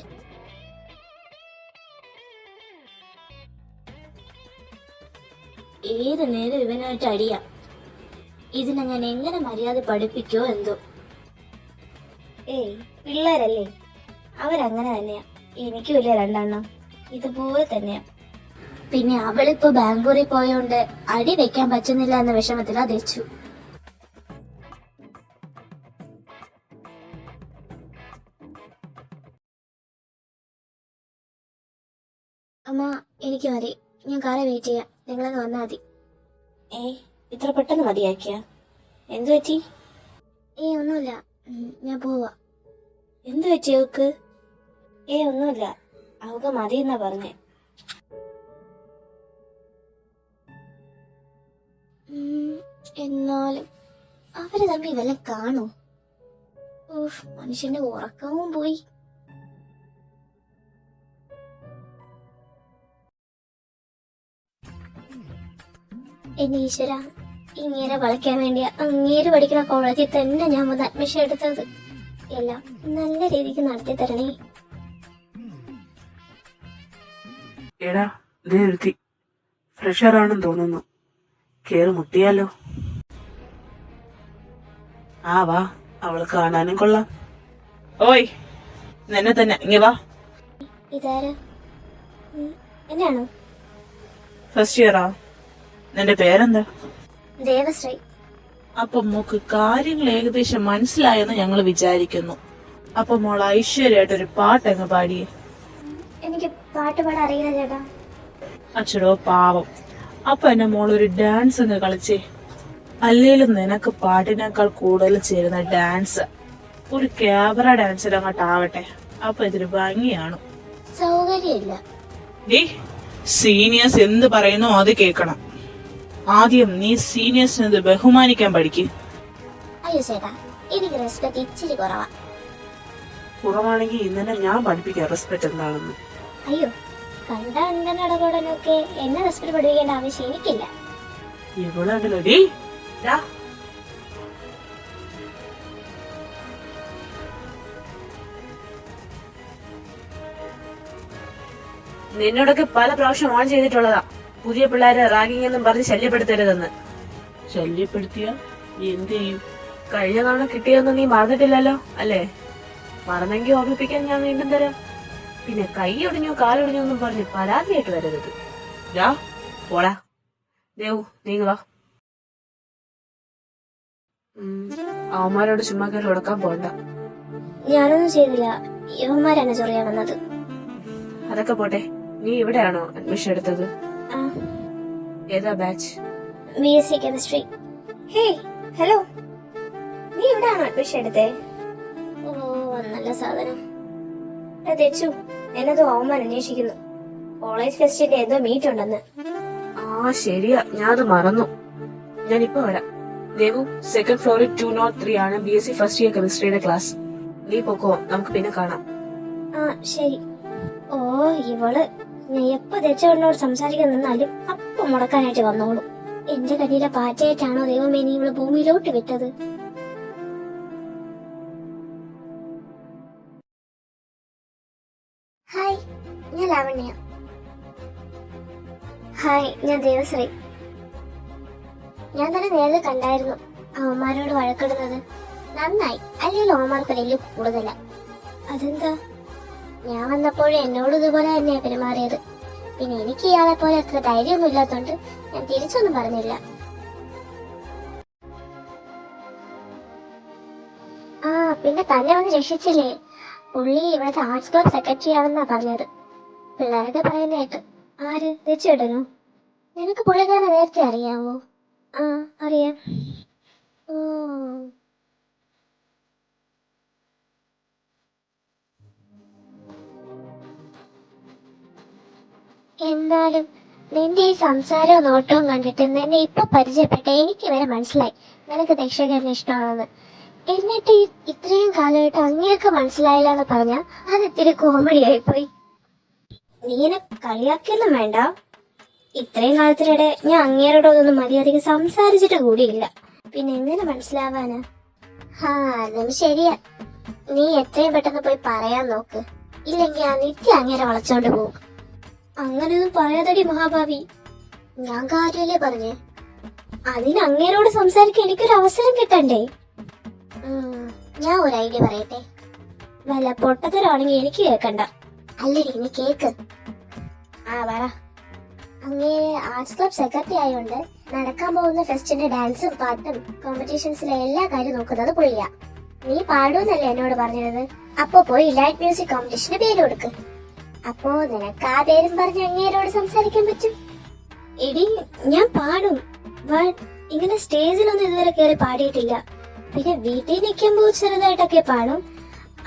ഏത് നേരം ഇവനായിട്ട് അടിയാ. ഇതിനെ ഞാൻ എങ്ങനെ മര്യാദ പഠിപ്പിക്കോ എന്തോ. ഏയ്, പിള്ളേരല്ലേ, അവരങ്ങനെ തന്നെയാ. എനിക്കും ഇല്ല രണ്ടെണ്ണം ഇതുപോലെ തന്നെയാ. പിന്നെ അവളിപ്പോ ബാംഗ്ലൂരിൽ പോയോണ്ട് അടി വെക്കാൻ പറ്റുന്നില്ല എന്ന വിഷമത്തിലാ ധരിച്ചു. അമ്മ, എനിക്ക് മതി. ഞാൻ കാറെ വെയിറ്റ് ചെയ്യാം. നിങ്ങളങ്ങ് വന്നാ മതി. ഇത്ര പെട്ടെന്ന് മതിയാക്കിയ? എന്തു പറ്റി? ഒന്നുമില്ല, ഞാൻ പോവാ. എന്തു പറ്റി അവക്ക്? ഒന്നുമില്ല, അവക്ക് മതി എന്നാ പറഞ്ഞേ. എന്നാലും അവര് തമ്മിൽ വല്ല കാണോ? മനുഷ്യന്റെ ഉറക്കവും പോയി. എന്റെ ഈശ്വര, ഇങ്ങനെ വളയ്ക്കാൻ വേണ്ടിയ അങ്ങേര് പഠിക്കുന്ന കോളേജിൽ തന്നെ ഞാൻ വന്ന് അഡ്മിഷൻ എടുത്തത്. എല്ലാം നല്ല രീതിക്ക് നടത്തി തരണേ. എടാ, ഇതേ ഫ്രഷർ ആണെന്ന് തോന്നുന്നു. കേറി മുട്ടിയാലോ? ആ, വാ, അവള് കാണാനും കൊള്ളാം. ഓയ്, നിന്നെ തന്നെ, ഇങ്ങ വാ. ഇതാരാ? എന്നാണോ? ഫസ്റ്റ് ഇയറാ. നിന്റെ പേരെന്താ? ദേവശ്രീ. അപ്പൊ മോക്ക് കാര്യങ്ങൾ ഏകദേശം മനസ്സിലായെന്ന് ഞങ്ങൾ വിചാരിക്കുന്നു. അപ്പൊ മോൾ ഐശ്വര്യമായിട്ടൊരു പാട്ടങ്ങ് പാടിയേ. എനിക്ക് പാട്ട് പാടാൻ അറിയില്ല ചേട്ടാ. അച്ഛടോ പാവം. അപ്പൊ എന്നെ മോളൊരു ഡാൻസ് അങ്ങ് കളിച്ചേ. അല്ലേലും നിനക്ക് പാട്ടിനേക്കാൾ കൂടുതൽ ചേരുന്ന ഡാൻസ് ഒരു ക്യാമറ ഡാൻസർ അങ്ങോട്ടാവട്ടെ. അപ്പൊ ഇതൊരു ഭംഗിയാണ്. സൗകര്യമില്ല. സീനിയേഴ്സ് എന്ത് പറയുന്നോ അത് കേൾക്കണം. ആദ്യം നീ സീനിയേഴ്സിനെ ബഹുമാനിക്കാൻ പഠിക്ക്. അയ്യോ ചേട്ടാ, എനിക്ക് റെസ്പെക്ട് ഇച്ചിരി കുറവാ. കുറവാണെങ്കിൽ ഇന്നലെ ഞാൻ പഠിപ്പിക്കാം റെസ്പെക്ട് എന്താണെന്ന്. അയ്യോ, കണ്ട അണ്ടനടപടനൊക്കെ എന്നെ റെസ്പെക്ട് പഠിപ്പിക്കേണ്ട ആവശ്യം എനിക്കില്ല. ഇവളുണ്ടല്ലോ ഡീ ഡാ. നിന്നോടൊക്കെ പല പ്രാവശ്യം ഓൺ ചെയ്തിട്ടുള്ളതാ പുതിയ പിള്ളേരെ റാഗിങ് എന്നും പറഞ്ഞ് ശല്യപ്പെടുത്തരുതെന്ന്. ശല്യപ്പെടുത്തിയ എന്ത് ചെയ്യും? കഴിഞ്ഞ തവണ കിട്ടിയൊന്നും നീ മറന്നിട്ടില്ലല്ലോ അല്ലേ? മറന്നെങ്കിൽ ഓർമ്മിപ്പിക്കാൻ ഞാൻ വീണ്ടും തരാം. പിന്നെ കൈ ഒടിഞ്ഞോ കാലൊടിഞ്ഞോ എന്നും പറഞ്ഞ് പരാതിയായിട്ട് വരരുത്. ഡാ പോടാ. ദേവു നീങ്ങ വാ. അവന്മാരോട് ചുമ്മാ കയറി ഉടക്കാൻ പോണ്ട. ഞാനൊന്നും ചെയ്തില്ല, യവന്മാരാണ് ചൊറിയാൻ വന്നത്. അതൊക്കെ പോട്ടെ, നീ ഇവിടെയാണോ അഡ്മിഷൻ എടുത്തത്? ഏതാ ബാച്ച്? BSc chemistry. ഹേ ഹലോ, നീ ഇവിടെയാണോ അഡ്മിഷൻ എടുത്തേ? ഓ നല്ല സാധനം. തെച്ചു എന്നതോ അവന്മാർ അന്വേഷിക്കുന്നു. കോളേജ് ഫെസ്റ്റിന്റെ എന്തോ മീറ്റ് ഉണ്ടെന്ന്. ആ ശരിയാ, ഞാൻ അത് മറന്നു. ഞാനിപ്പോ വരാം. ദേവു, സെക്കൻഡ് ഫ്ലോറിൽ 203 ആണ് BSc ഫസ്റ്റ് ഇയർ കെമിസ്ട്രിയുടെ ക്ലാസ്. നീ പൊക്കോ, നമുക്ക് പിന്നെ കാണാം. ആ ശരി. ഓ ഇവള് ഞാൻ എപ്പോ തെച്ചവളിനോട് സംസാരിക്കാൻ നിന്നാലും അപ്പൊ മുടക്കാനായിട്ട് വന്നോളൂ. എന്റെ കടിയിലെ പാറ്റയായിട്ടാണോ ദൈവമേ നീ ഇവള് ഭൂമിയിലോട്ട് വിട്ടത്? ഹായ്, ഞാൻ ലാവണ്യ. ഹായ്, ഞാൻ ദേവശ്രീ. ഞാൻ തന്നെ നേരത്തെ കണ്ടായിരുന്നു അവന്മാരോട് വഴക്കിടുന്നത്. നന്നായി, അല്ലെങ്കിൽ അവന്മാർക്ക് വലിയ കൂടുതലാ. അതെന്താ? ഞാൻ വന്നപ്പോഴും എന്നോട് ഇതുപോലെ തന്നെയാ പെരുമാറിയത്. പിന്നെ എനിക്ക് ഇയാളെ പോലെ അത്ര ധൈര്യമൊന്നും ഇല്ലാത്തോണ്ട് ഞാൻ തിരിച്ചൊന്നും പറഞ്ഞില്ല. ആ പിന്നെ തന്നെ വന്ന് രക്ഷിച്ചില്ലേ? പുള്ളി ഇവിടുത്തെ ആർട്സ് ക്ലബ് സെക്രട്ടറി ആണെന്നാ പറഞ്ഞത്. പിള്ളേരൊക്കെ പറയുന്ന കേട്ട്. ആര്? തെച്ചിടനോ? നിനക്ക് പുള്ളിക്കാരനെ നേരത്തെ അറിയാമോ? ആ അറിയാം. എന്തായാലും നിന്റെ ഈ സംസാരവും നോട്ടവും കണ്ടിട്ട് നിന്നെ ഇപ്പൊ പരിചയപ്പെട്ട എനിക്ക് വരെ മനസ്സിലായി നിനക്ക് ദക്ഷകരനെ ഇഷ്ടമാണെന്ന്. എന്നിട്ട് ഇത്രയും കാലമായിട്ട് അങ്ങേക്ക് മനസ്സിലായില്ല എന്ന് പറഞ്ഞാ അത് ഇത്തിരി കോമഡി ആയിപ്പോയി. നീ എന്നെ കളിയാക്കിയൊന്നും വേണ്ട. ഇത്രയും കാലത്തിനിടെ ഞാൻ അങ്ങേരോടൊന്നും മര്യാദയ്ക്ക് സംസാരിച്ചിട്ട് കൂടിയില്ല. പിന്നെ എങ്ങനെ മനസ്സിലാവാനാ? അതും ശരിയാ. നീ എത്രയും പെട്ടെന്ന് പോയി പറയാൻ നോക്ക്, ഇല്ലെങ്കിൽ ആ നിത്യം അങ്ങേരെ വളച്ചോണ്ട് പോകും. അങ്ങനെയൊന്നും പറയാതടി മഹാഭാവി. ഞാൻ കാര്യല്ലേ പറഞ്ഞേ. അതിന് അങ്ങേരോട് സംസാരിക്കാൻ എനിക്കൊരു അവസരം കിട്ടണ്ടേ? ഞാൻ ഒരു ഐഡിയ പറയട്ടെ. വല്ല പൊട്ടത്തരാണെങ്കിൽ എനിക്ക് കേക്കണ്ട. അല്ലടി നീ കേക്ക്. പറ. അങ്ങേ ആർട്സ് ക്ലബ് സെക്രട്ടറി ആയതുകൊണ്ട് നടക്കാൻ പോകുന്ന ഫെസ്റ്റിന്റെ ഡാൻസും പാട്ടും കോമ്പറ്റീഷൻസിലെ എല്ലാ കാര്യം നോക്കുന്നത് പുള്ളിയാ. നീ പാടൂന്നല്ലേ എന്നോട് പറഞ്ഞത്? അപ്പൊ പോയി ലൈറ്റ് മ്യൂസിക് കോമ്പറ്റീഷന് പേര് കൊടുക്ക്. അപ്പോ നിനക്ക് ആ പേരും പറഞ്ഞ് അങ്ങേരോട് സംസാരിക്കാൻ പറ്റും. എടി ഞാൻ പാടും, ഇങ്ങനെ സ്റ്റേജിലൊന്നും ഇതുവരെ കയറി പാടിയിട്ടില്ല. പിന്നെ വീട്ടിൽ നിൽക്കുമ്പോ ചെറുതായിട്ടൊക്കെ പാടും,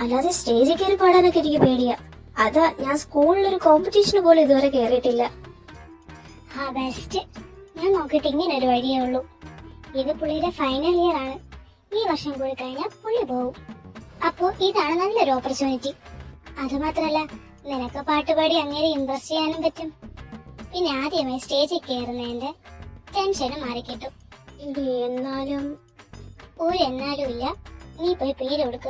അല്ലാതെ സ്റ്റേജിൽ കയറി പാടാനൊക്കെ എനിക്ക് പേടിയാ. അതാ ഞാൻ സ്കൂളിലൊരു കോമ്പറ്റീഷന് പോലും ഇതുവരെ കയറിയിട്ടില്ല. ബെസ്റ്റ്. ഞാൻ നോക്കിയിട്ട് ഇങ്ങനെ ഒരു വഴിയേ ഉള്ളൂ. ഇത് പുള്ളിയുടെ ഫൈനൽ ഇയർ ആണ്. ഈ വർഷം കൂടി കഴിഞ്ഞാൽ പുള്ളി പോകും. അപ്പോ ഇതാണ് നല്ലൊരു ഓപ്പർച്യൂണിറ്റി. അത് മാത്രല്ല നിനക്ക് പാട്ടുപാടി അങ്ങനെ ഇംപ്രസ് ചെയ്യാനും പറ്റും. പിന്നെ ആദ്യമായി സ്റ്റേജിൽ കയറുന്നതിന്റെ ടെൻഷനും മാറിക്കിട്ടും. എന്നാലും എന്നാലും ഇല്ല, നീ പോയി പേര് കൊടുക്ക.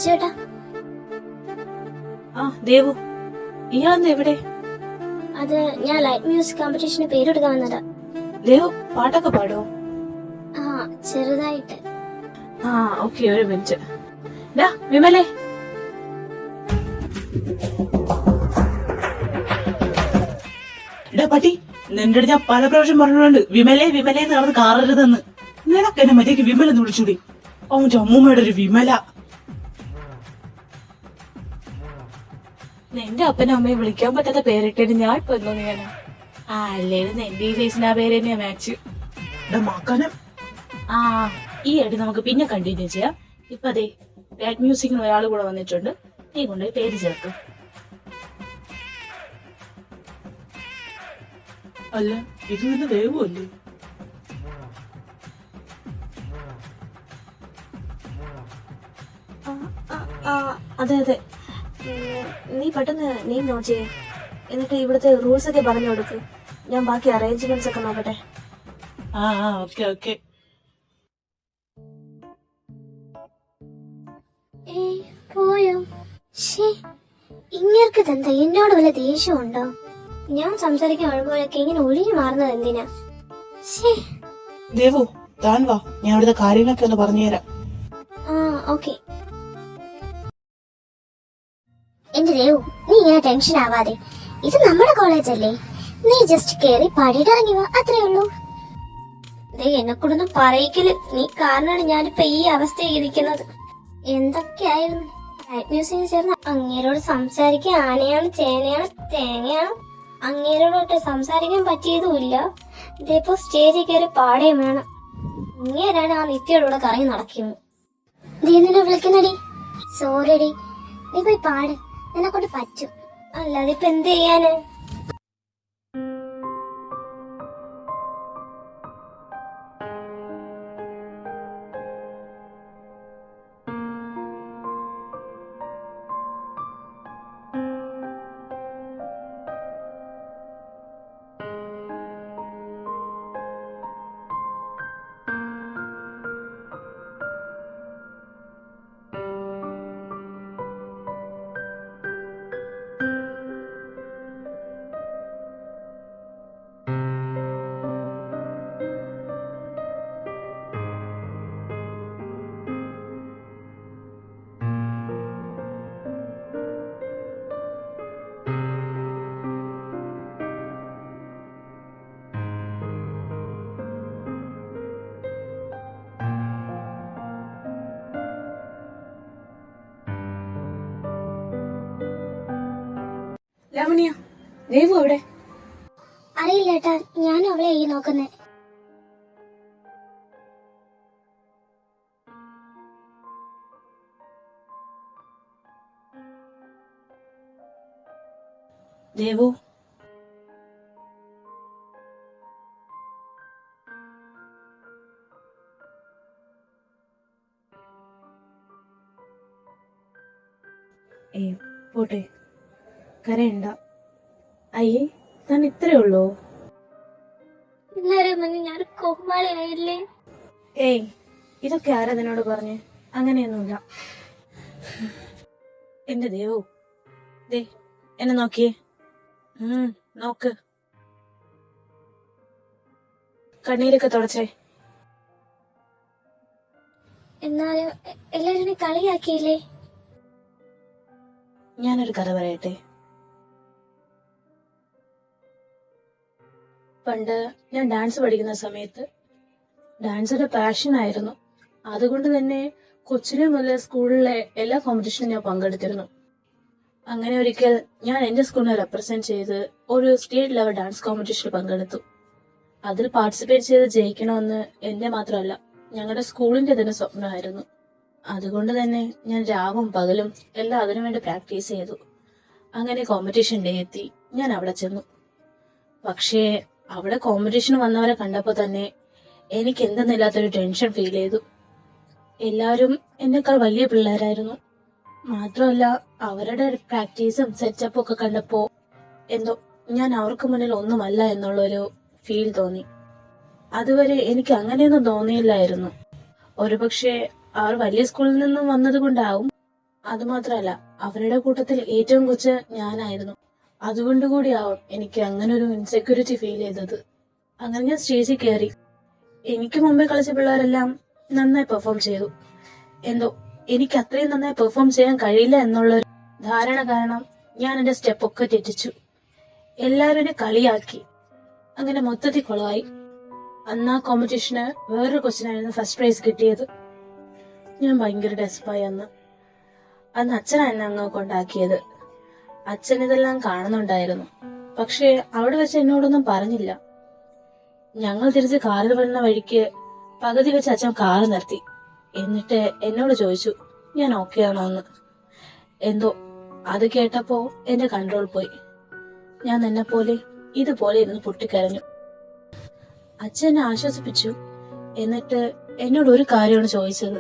ചേട്ടാ. ദേവു, ഇയാളെന്താ എവിടെ? അത് ഞാൻ ലൈറ്റ് മ്യൂസിക് കോമ്പറ്റീഷന് പേരെടുക്കാൻ വന്നതാ. ദേവു പാട്ടൊക്കെ പാടോ? ചെറുതായിട്ട്. ഓക്കെ, ഒരു മിനിറ്റ്. വിമലേ, പട്ടി, നിന്റെ അടുത്ത് ഞാൻ പല പ്രാവശ്യം പറഞ്ഞിട്ടുണ്ട് വിമലേ വിമലേ നടന്ന് കാറരുതെന്ന്. നിനക്ക് എന്നെ മര്യാദക്ക് വിമല എന്ന് വിളിച്ചൂടി? അവന്റെ അമ്മൂമ്മയുടെ ഒരു വിമല. നിന്റെ അപ്പനും അമ്മയും വിളിക്കാൻ പറ്റാത്ത പേരിട്ടിട്ട് ഞാൻ ഇപ്പൊ എന്തോ ചെയ്യാനാ? അല്ലേലും എന്റെ ഈ ഫേസിന് ആ പേര് തന്നെയാ മാച്ച്. മക്കനം. ഈ അടി നമുക്ക് പിന്നെ കണ്ടിന്യൂ ചെയ്യാം. ഇപ്പൊ അതെ ലൈറ്റ് മ്യൂസിക്കിന് ഒരാൾ കൂടെ വന്നിട്ടുണ്ട്. നീ കൊണ്ടുപോയി പേര് ചേർക്കും. അല്ല, ഇത് തന്നെ ദേവുമല്ലേ? അതെ അതെ. നീ പെട്ടെന്ന് നെയിം നോട്ട് ചെയ്യേ, എന്നിട്ട് ഇവിടുത്തെ റൂൾസ് ഒക്കെ പറഞ്ഞു കൊടുക്ക്. ഞാൻ ബാക്കി അറേഞ്ച്മെന്റ്സ് ഒക്കെ നോക്കട്ടെ. Okay okay. പോയോ? ഷേ, ഇങ്ങേർക്ക് എന്താ എന്നോട് വല്ല ദേഷ്യമുണ്ടോ? ഞാൻ സംസാരിക്കാൻ വരുമ്പോഴൊക്കെ ഇങ്ങനെ ഒഴിഞ്ഞു മാറുന്നത് എന്തിനാ? ഷേ. ദേവു താൻ വാ, ഞാൻ ഇവിടുത്തെ കാര്യങ്ങളൊക്കെ ഒന്ന് പറഞ്ഞുതരാം. ഓക്കെ. എന്റെ ദേവു, നീ ഇങ്ങനെ ടെൻഷൻ ആവാതെ, ഇത് നമ്മുടെ കോളേജ് അല്ലേ, നീ ജസ്റ്റ് കേറി പാടിയിട്ട് ഇറങ്ങി വാ, അത്രേ ഉള്ളൂ. എന്നെ കൂടൊന്നും പറയിക്കല്, നീ കാരണമാണ് ഞാനിപ്പോ ഈ അവസ്ഥയിലിരിക്കുന്നത്. എന്തൊക്കെയായിരുന്നു റൈറ്റ് മ്യൂസിയം ചേർന്ന് അങ്ങേരോട് സംസാരിക്കാൻ ആനയാണ് ചേനയാണ് തേങ്ങയാണ്, അങ്ങേരോടൊട്ട് സംസാരിക്കാൻ പറ്റിയതുമില്ല. ഇതിപ്പോ സ്റ്റേജിൽ കയറി പാടുകയും വേണം. അങ്ങേരാണ് ആ നിത്യയോടുകൂടെ കറങ്ങി നടക്കുന്നത്. നീ നിന്നെ വിളിക്കുന്നടി. സോറിയടി, നീ പോയി പാട്, നിന്നെ കൊണ്ട് പറ്റും. അല്ലാതെ ഇപ്പൊ എന്ത് ചെയ്യാന്? ലാവണ്യ, ദേവു എവിടെ? അറിയില്ല ഏട്ടാ, ഞാനും അവളെ ഈ നോക്കുന്നേ. ദേവു, പോട്ടെ, കരയണ്ട. അയ്യേ, താൻ ഇത്രേ ഉള്ളൂ? എല്ലാരും മുന്നിൽ ഞാൻ കൊമ്മാളിയായില്ലേ? ഏയ്, ഇതൊക്കെ ആരാ നിന്നോട് പറഞ്ഞ്? അങ്ങനെയൊന്നുമില്ല. എന്റെ ദേവു, ദേ എന്നെ നോക്കിയേ. നോക്ക്, കണ്ണീരൊക്കെ തുടച്ചേ. എന്നാലും എല്ലാരും കളിയാക്കിയില്ലേ? ഞാനൊരു കഥ പറയട്ടെ. പണ്ട് ഞാൻ ഡാൻസ് പഠിക്കുന്ന സമയത്ത് ഡാൻസ് ഒരു പാഷൻ ആയിരുന്നു. അതുകൊണ്ട് തന്നെ കൊച്ചിലെ മുതൽ സ്കൂളിലെ എല്ലാ കോമ്പറ്റീഷനും ഞാൻ പങ്കെടുത്തിരുന്നു. അങ്ങനെ ഒരിക്കൽ ഞാൻ എന്റെ സ്കൂളിനെ റെപ്രസെന്റ് ചെയ്ത് ഒരു സ്റ്റേറ്റ് ലെവൽ ഡാൻസ് കോമ്പറ്റീഷനിൽ പങ്കെടുത്തു. അതിൽ പാർട്ടിസിപ്പേറ്റ് ചെയ്ത് ജയിക്കണമെന്ന് എന്റെ മാത്രമല്ല, ഞങ്ങളുടെ സ്കൂളിന്റെ തന്നെ സ്വപ്നമായിരുന്നു. അതുകൊണ്ട് തന്നെ ഞാൻ രാവും പകലും എല്ലാം അതിനുവേണ്ടി പ്രാക്ടീസ് ചെയ്തു. അങ്ങനെ കോമ്പറ്റീഷൻ ഡേ എത്തി. ഞാൻ അവിടെ ചെന്നു. പക്ഷേ അവിടെ കോമ്പറ്റീഷൻ വന്നവരെ കണ്ടപ്പോ തന്നെ എനിക്ക് എന്തെന്നില്ലാത്തൊരു ടെൻഷൻ ഫീൽ ചെയ്തു. എല്ലാവരും എന്നെക്കാൾ വലിയ പിള്ളേരായിരുന്നു. മാത്രമല്ല അവരുടെ പ്രാക്ടീസും സെറ്റപ്പും ഒക്കെ കണ്ടപ്പോ എന്തോ ഞാൻ അവർക്ക് മുന്നിൽ ഒന്നുമല്ല എന്നുള്ളൊരു ഫീൽ തോന്നി. അതുവരെ എനിക്ക് അങ്ങനെയൊന്നും തോന്നിയില്ലായിരുന്നു. ഒരുപക്ഷെ അവർ വലിയ സ്കൂളിൽ നിന്നും വന്നത് കൊണ്ടാവും. അതുമാത്രമല്ല അവരുടെ കൂട്ടത്തിൽ ഏറ്റവും കൊച്ച് ഞാനായിരുന്നു. അതുകൊണ്ടുകൂടിയാവും എനിക്ക് അങ്ങനെ ഒരു ഇൻസെക്യൂരിറ്റി ഫീൽ ചെയ്തത്. അങ്ങനെ ഞാൻ സ്റ്റേജിൽ കയറി. എനിക്ക് മുമ്പേ കളിച്ച പിള്ളേരെല്ലാം നന്നായി പെർഫോം ചെയ്തു. എന്തോ എനിക്ക് അത്രയും നന്നായി പെർഫോം ചെയ്യാൻ കഴിയില്ല എന്നുള്ളൊരു ധാരണ കാരണം ഞാൻ എന്റെ സ്റ്റെപ്പ് ഒക്കെ തെറ്റിച്ചു. എല്ലാവരും എന്നെ കളിയാക്കി. അങ്ങനെ മൊത്തത്തിൽ കുളമായി. അന്ന് ആ കോമ്പറ്റീഷന് വേറൊരു കൊച്ചിനായിരുന്നു ഫസ്റ്റ് പ്രൈസ് കിട്ടിയത്. ഞാൻ ഭയങ്കര ഡെസ്പായി. അന്ന് അച്ഛനാണ് എന്നെ അങ്ങ് കൊണ്ടാക്കിയത്. അച്ഛൻ ഇതെല്ലാം കാണുന്നുണ്ടായിരുന്നു. പക്ഷെ അവിടെ വെച്ച് എന്നോടൊന്നും പറഞ്ഞില്ല. ഞങ്ങൾ തിരിച്ച് കാറിൽ വരുന്ന വഴിക്ക് പകുതി വെച്ച് അച്ഛൻ കാറ് നിർത്തി. എന്നിട്ട് എന്നോട് ചോദിച്ചു ഞാൻ ഓക്കെ ആണോ എന്ന്. എന്തോ അത് കേട്ടപ്പോ എന്റെ കൺട്രോൾ പോയി. ഞാൻ നിന്നെ പോലെ ഇതുപോലെ ഇരുന്ന് പൊട്ടിക്കരഞ്ഞു. അച്ഛൻ എന്നെ ആശ്വസിപ്പിച്ചു. എന്നിട്ട് എന്നോട് ഒരു കാര്യമാണ് ചോദിച്ചത്,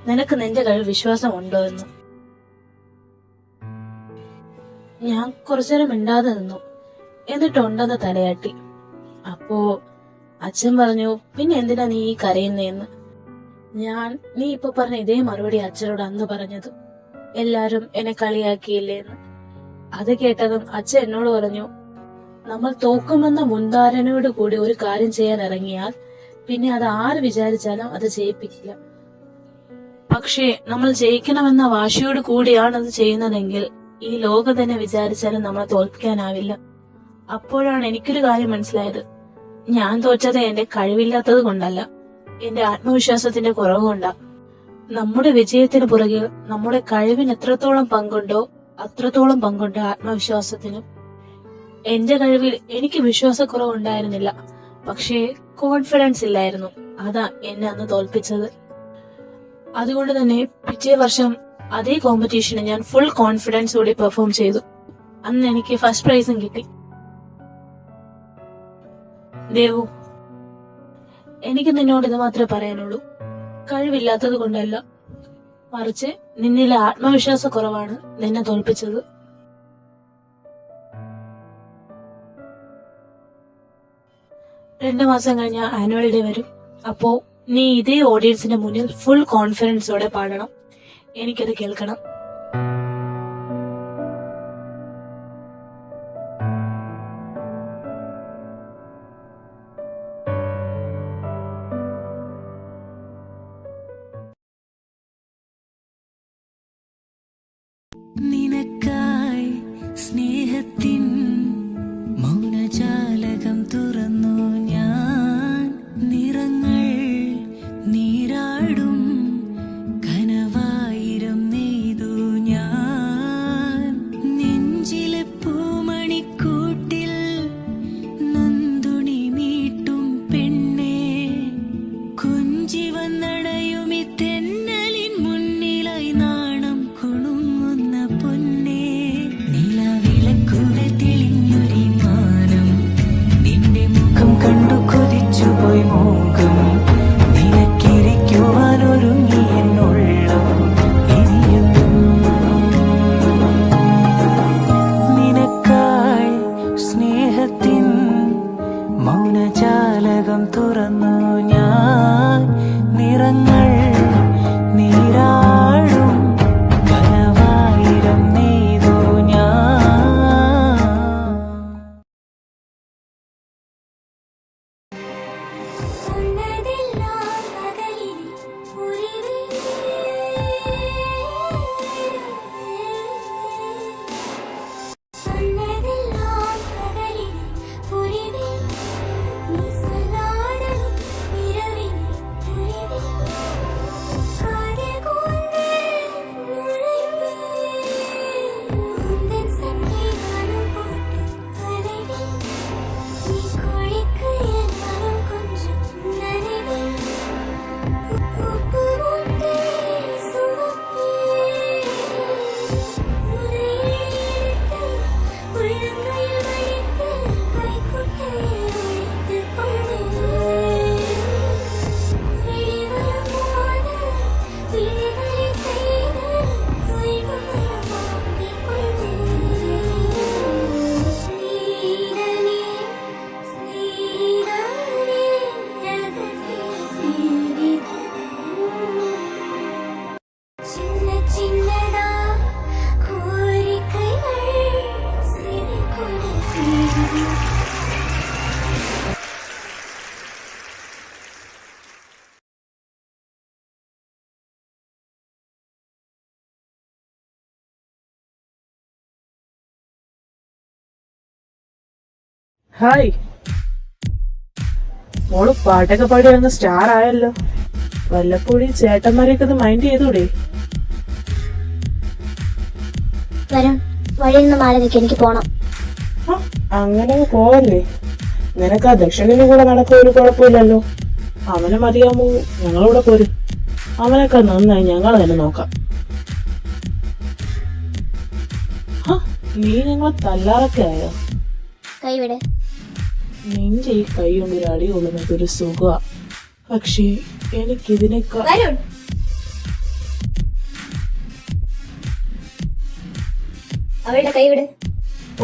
നിനക്ക് നിന്റെ കഴിവ് വിശ്വാസം ഉണ്ടോ എന്ന്. ഞാൻ കുറച്ചേരം മിണ്ടാതെ നിന്നു. എന്നിട്ടുണ്ടെന്ന് തലയാട്ടി. അപ്പോ അച്ഛൻ പറഞ്ഞു, പിന്നെ എന്തിനാ നീ ഈ കരയുന്നേന്ന്. ഞാൻ നീ ഇപ്പൊ പറഞ്ഞ ഇതേ മറുപടി അച്ഛനോട് അന്ന് പറഞ്ഞത്. എല്ലാരും എന്നെ കളിയാക്കിയില്ലേന്ന്. അത് കേട്ടതും അച്ഛൻ എന്നോട് പറഞ്ഞു, നമ്മൾ തോക്കുമെന്ന മുൻധാരണയോട് കൂടി ഒരു കാര്യം ചെയ്യാൻ ഇറങ്ങിയാൽ പിന്നെ അത് ആര് വിചാരിച്ചാലും അത് ജയിപ്പിക്കില്ല. പക്ഷേ നമ്മൾ ജയിക്കണമെന്ന വാശിയോട് കൂടിയാണ് അത് ചെയ്യുന്നതെങ്കിൽ ഈ ലോകം തന്നെ വിചാരിച്ചാലും നമ്മളെ തോൽപ്പിക്കാനാവില്ല. അപ്പോഴാണ് എനിക്കൊരു കാര്യം മനസ്സിലായത്. ഞാൻ തോറ്റത് എന്റെ കഴിവില്ലാത്തത് കൊണ്ടല്ല, എന്റെ ആത്മവിശ്വാസത്തിന്റെ കുറവ് കൊണ്ടാ. നമ്മുടെ വിജയത്തിന് പുറകിൽ നമ്മുടെ കഴിവിന് എത്രത്തോളം പങ്കുണ്ടോ അത്രത്തോളം പങ്കുണ്ട് ആത്മവിശ്വാസത്തിനും. എന്റെ കഴിവിൽ എനിക്ക് വിശ്വാസക്കുറവുണ്ടായിരുന്നില്ല, പക്ഷേ കോൺഫിഡൻസ് ഇല്ലായിരുന്നു. അതാ എന്നെ അന്ന് തോൽപ്പിച്ചത്. അതുകൊണ്ട് തന്നെ പിറ്റേ വർഷം അതേ കോമ്പറ്റീഷന് ഞാൻ ഫുൾ കോൺഫിഡൻസോടെ പെർഫോം ചെയ്തു. അന്ന് എനിക്ക് ഫസ്റ്റ് പ്രൈസും കിട്ടി. ദേവു, എനിക്ക് നിന്നോട് ഇത് മാത്രമേ പറയാനുള്ളൂ. കഴിവില്ലാത്തത് കൊണ്ടല്ല, മറിച്ച് നിന്നിലെ ആത്മവിശ്വാസക്കുറവാണ് നിന്നെ തോൽപ്പിച്ചത്. രണ്ടു മാസം കഴിഞ്ഞ ആനുവൽ ഡേ വരും. അപ്പോ നീ ഇതേ ഓഡിയൻസിന്റെ മുന്നിൽ ഫുൾ കോൺഫിഡൻസോടെ പാടണം. എനിക്കത് കേൾക്കണം. നിനക്കായി സ്നേഹത്തിൻ മൗനജാലകം തുറന്നു ഞാൻ. നിറങ്ങൾ നീരാടും കനവായിരം നെയ്തു ഞാൻ. നെഞ്ചിലെ പൂമണിക്കൂട്ടിൽ നന്ദുണി മീട്ടും പെണ്ണേ, കുഞ്ചി വന്നടയുമി തെന്നലിൻ മുന്നിലായി നാണം കുണുങ്ങുന്ന പൊന്നേ. നിലവിളക്കുകൾ തെളിഞ്ഞൊരി മാനം, നിന്റെ മുഖം കണ്ടു കൊതിച്ചുപോയി മോഹം. നിനക്കിരിക്കുവാനൊരുങ്ങി എന്നുള്ളം ഇനിയും. നിനക്കായി സ്നേഹത്തിൻ മൗനജാലകം തുറന്നു ഞാൻ. നിറങ്ങൾ നീരാടും കനവായിരം നെയ്തു ഞാൻ. சொன்னதெல்லாம் பகலில் புரிவே. சொன்னதெல்லாம் பகலில் புரிவே. நீ சொல்லாததும் இரவில் புரிவே. காதில் கூந்தல் நுழைவே. உந்தன் சட்டை நானும் போட்டு அலைவே. நீ குளிக்கையில் நானும் கொஞ்சம் நனைவே. உப்பு மூட்டை சுமப்பே. உரையில் எடுத்து உள்ளங்கையில் வைத்து கைக்குட்டையில் ஒழித்துக் கொண்டேன். விழிவரும் போது விழிகளை செய்து ஓய்வுமயம் வாங்கிக் கொண்டேன். ஸ்நேகிதனே, ஸ்நேகிதனே, ரகசிய ஸ்நேகிதனே. சின்ன சின்னதா கோரிக்கைகள் சிறு கொடு ஸ்நேகிதனே. ഹായ്, മോള് പാട്ടൊക്കെ പാടി അങ്ങ് സ്റ്റാർ ആയല്ലോ. വല്ലപ്പോഴും ചേട്ടന്മാരെയൊക്കെ ഇത് മൈൻഡ് ചെയ്തൂടെ? വരുൺ, വഴിയിൽ നിന്ന് മാറി നിൽക്ക്, എനിക്ക് പോണം. ആ, അങ്ങനെ പോവല്ലേ. നിനക്ക് ആ ദക്ഷണിന്റെ കൂടെ നടക്കാൻ ഒരു കുഴപ്പമില്ലല്ലോ. അവനെ മതിയാമോ? ഞങ്ങളിവിടെ പോരും. അവനൊക്കെ നന്നായി ഞങ്ങൾ തന്നെ നോക്കാം. നീ ഞങ്ങളെ തല്ലാറൊക്കെ ആയോ? കൈവിട്. നിന്റെ ഈ കൈ കൊണ്ട് ഒരു അടി കൊള്ളുന്നത് ഒരു സുഖമാ. പക്ഷേ എനിക്കിതിനേക്കാൾ വരുൺ, അവളുടെ കൈവിട്.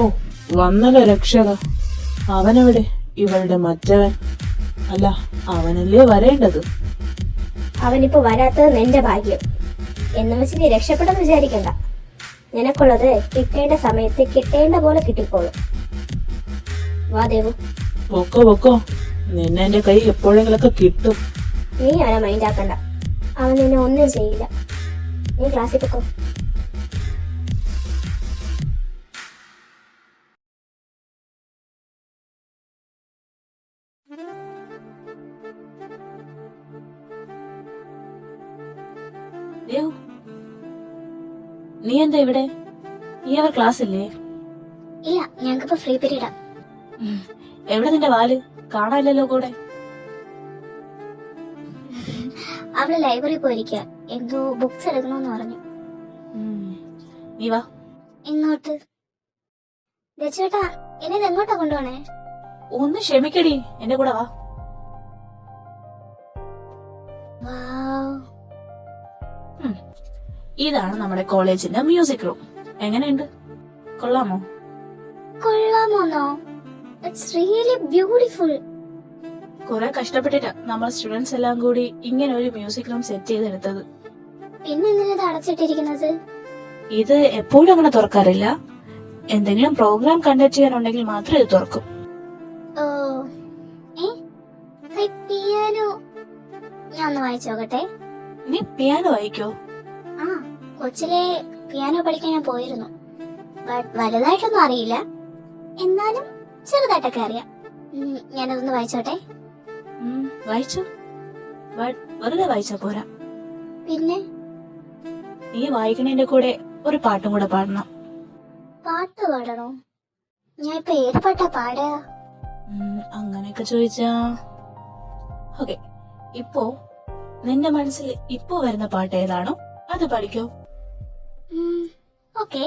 ഓ, വന്നല്ലോ രക്ഷക. അവനെവിടെ? ഇവളുടെ മറ്റവൻ. അല്ല, അവനല്ലേ വരേണ്ടത്. അവനിപ്പോ വരാത്തത് നിന്റെ ഭാഗ്യം എന്ന് വെച്ച് നീ രക്ഷപ്പെടുമെന്ന് വിചാരിക്കണ്ട. നിനക്കുള്ളത് കിട്ടേണ്ട സമയത്ത് കിട്ടേണ്ട പോലെ കിട്ടിക്കോളും. വാ ദേവു. പൊക്കോ പൊക്കോ, നിന്നെ എന്റെ കൈ എപ്പോഴെങ്കിലൊക്കെ കിട്ടും. നീ അവനെ മൈൻഡ് ആക്കണ്ട. അവൻ നിന്നെ ഒന്നും ചെയ്യില്ല. നീ ക്ലാസ്സിൽ പൊക്കോ. ദേവു, നീ എന്താ ഇവിടെ? നീ അവർ ക്ലാസ് ഇല്ലേ? ഇല്ല, ഞങ്ങൾക്കിപ്പോ ഫ്രീ പീരീഡാ. എവിടെ നിന്റെ വാല്? കാണാനില്ലല്ലോ കൂടെ. അവള് ലൈബ്രറി പോയിരിക്കുക. എന്തോ ബുക്സ് എടുക്കണമെന്ന് പറഞ്ഞു. നീ വാ. ഇങ്ങോട്ട്. ചേട്ടാ, ഇനി ഇത് എങ്ങോട്ടാ കൊണ്ടുപോണേ? ഒന്ന് ക്ഷമിക്കടി, എന്റെ കൂടെ വാ. വാവ്. ഇതാണ് നമ്മുടെ കോളേജിന്റെ മ്യൂസിക് റൂം. എങ്ങനെയുണ്ട്? കൊള്ളാമോ? കൊള്ളാമോന്നോ? It's really beautiful. കുറെ കഷ്ടപ്പെട്ടിട്ടാ നമ്മൾ സ്റ്റുഡൻസ് എല്ലാം കൂടി ഇങ്ങനെ ഒരു മ്യൂസിക് റൂം സെറ്റ് ചെയ്തെടുത്തത്. പിന്നെ എന്തിനാ ഇത് അടച്ചിട്ടിരിക്കുന്നത്? ഇത് എപ്പോഴും അങ്ങനെ തുറക്കാറില്ല. എന്തെങ്കിലും പ്രോഗ്രാം കണ്ടക്ട് ചെയ്യാനുണ്ടെങ്കിൽ മാത്രമേ ഇത് തുറക്കും. ഓ, പിയാനോ. ഞാൻ ഒന്ന് വായിച്ചു നോക്കട്ടെ. നീ പിയാനോ വായിക്കോ? ആ, കൊച്ചിലെ പിയാനോ പഠിക്കാൻ ഞാൻ പോയിരുന്നു. ബട്ട് വലുതായിട്ടൊന്നും അറിയില്ല. എന്നാലും ചെറുതായിട്ടൊക്കെ അറിയാം. ഞാനതൊന്ന് വായിച്ചോട്ടെ. വായിച്ചു. ബട്ട് വെറുതെ വായിച്ചാ പോരാ. പിന്നെ നീ വായിക്കണേന്റെ കൂടെ ഒരു പാട്ടും കൂടെ പാടണം. പാട്ട് പാടണോ? ഞാൻ ഇപ്പൊ ഏത് പാട്ടാ പാടുക? അങ്ങനെയൊക്കെ ചോദിച്ചാ ഓക്കെ. ഇപ്പോ നിന്റെ മനസ്സിൽ ഇപ്പോ വരുന്ന പാട്ട് ഏതാണോ അത് പഠിക്കോ. Okay.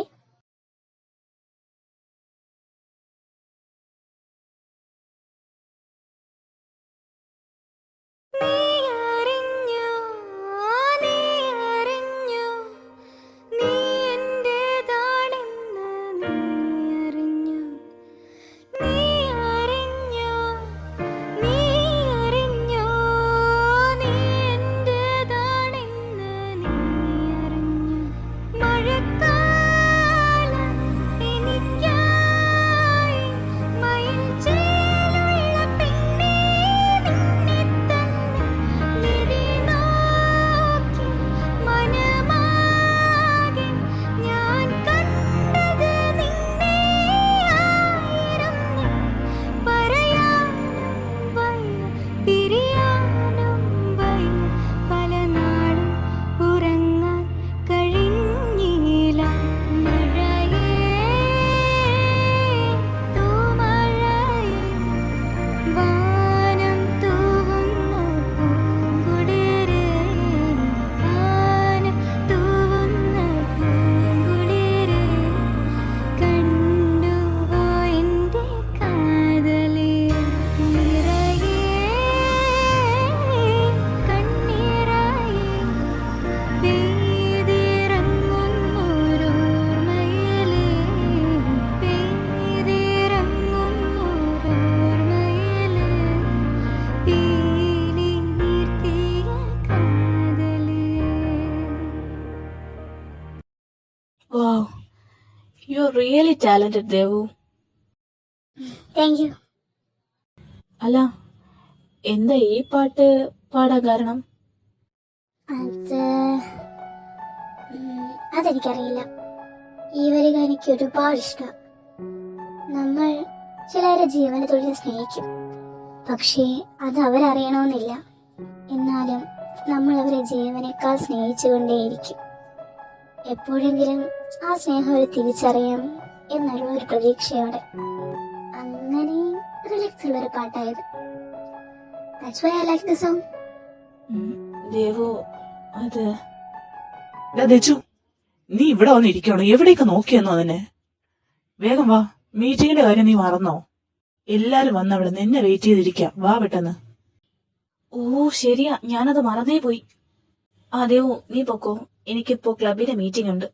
Wow, you're really talented, Devu. Thank you. അല്ല, എന്താ ഈ പാട്ട് പാടാൻ കാരണം? അതെനിക്കറിയില്ല. ഈ വരിക എനിക്ക് ഒരുപാട് ഇഷ്ടം. നമ്മൾ ചിലരെ ജീവനെ തൊഴിൽ സ്നേഹിക്കും, പക്ഷേ അത് അവരറിയണമെന്നില്ല. എന്നാലും നമ്മൾ അവരെ ജീവനേക്കാൾ സ്നേഹിച്ചുകൊണ്ടേയിരിക്കും. എപ്പോഴെങ്കിലും ആ സ്നേഹം അവർ തിരിച്ചറിയാം എന്നുള്ള ഒരു പ്രതീക്ഷയോടെ. അങ്ങനെ റിലാക്സ് ഉള്ള ഒരു പാട്ടായത്. That's why I like the song. Devu, അത് ദച്ചു, നീ ഇവിടെ വന്ന് ഇരിക്കണോ? എവിടേക്ക് നോക്കിയെന്നോ അതിനെ? വേഗം വാ, മീറ്റിംഗിന്റെ കാര്യം നീ മറന്നോ? എല്ലാരും വന്ന് അവിടെ നിന്നെ വെയിറ്റ് ചെയ്തിരിക്കാം. വാ പെട്ടെന്ന്. ഓ ശരിയാ, ഞാനത് മറന്നേ പോയി. ആ ദേവു, നീ പൊക്കോ. എനിക്കിപ്പോ ക്ലബിലെ മീറ്റിംഗ് ഉണ്ട്.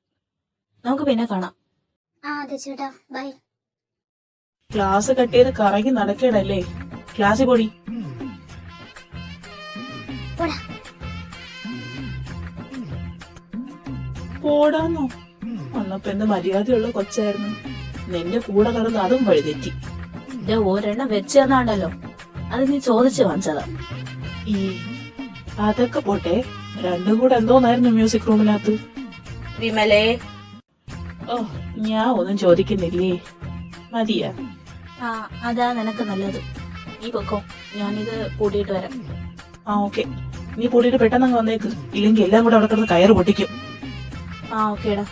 നമുക്ക് പിന്നെ കാണാം. അതെ ചേട്ടാ, ബൈ. ക്ലാസ് കട്ടിയത് കറങ്ങി നടക്കേടല്ലേ. ക്ലാസ്സിൽ പൊടി. പോടാ. പോടാന്നോ? വന്നപ്പോ എന്ത് മര്യാദയുള്ള കൊച്ചായിരുന്നു. നിന്റെ കൂടെ കടന്ന് അതും വഴിതെറ്റി. ഒരെണ്ണം വെച്ച് തന്നാണ്ടല്ലോ, അത് നീ ചോദിച്ചു വാങ്ങിച്ചതാ. ഈ അതൊക്കെ പോട്ടെ, രണ്ടും കൂടെ എന്തോന്നായിരുന്നു മ്യൂസിക് റൂമിനകത്ത്? വിമലേ. ഓ, ഞാൻ ഒന്നും ചോദിക്കുന്നില്ലേ, മതിയാ? ആ, അതാ നിനക്ക് നല്ലത്. നീ പൊക്കോ, ഞാനിത് കൂട്ടിയിട്ട് വരാം. ആ ഓക്കെ, നീ പൂട്ടിയിട്ട് പെട്ടെന്ന് വന്നേക്ക്, ഇല്ലെങ്കിൽ എല്ലാം കൂടെ അവിടെ കിടന്ന് കയറ് പൊട്ടിക്കും. ആ ഓക്കേടാ.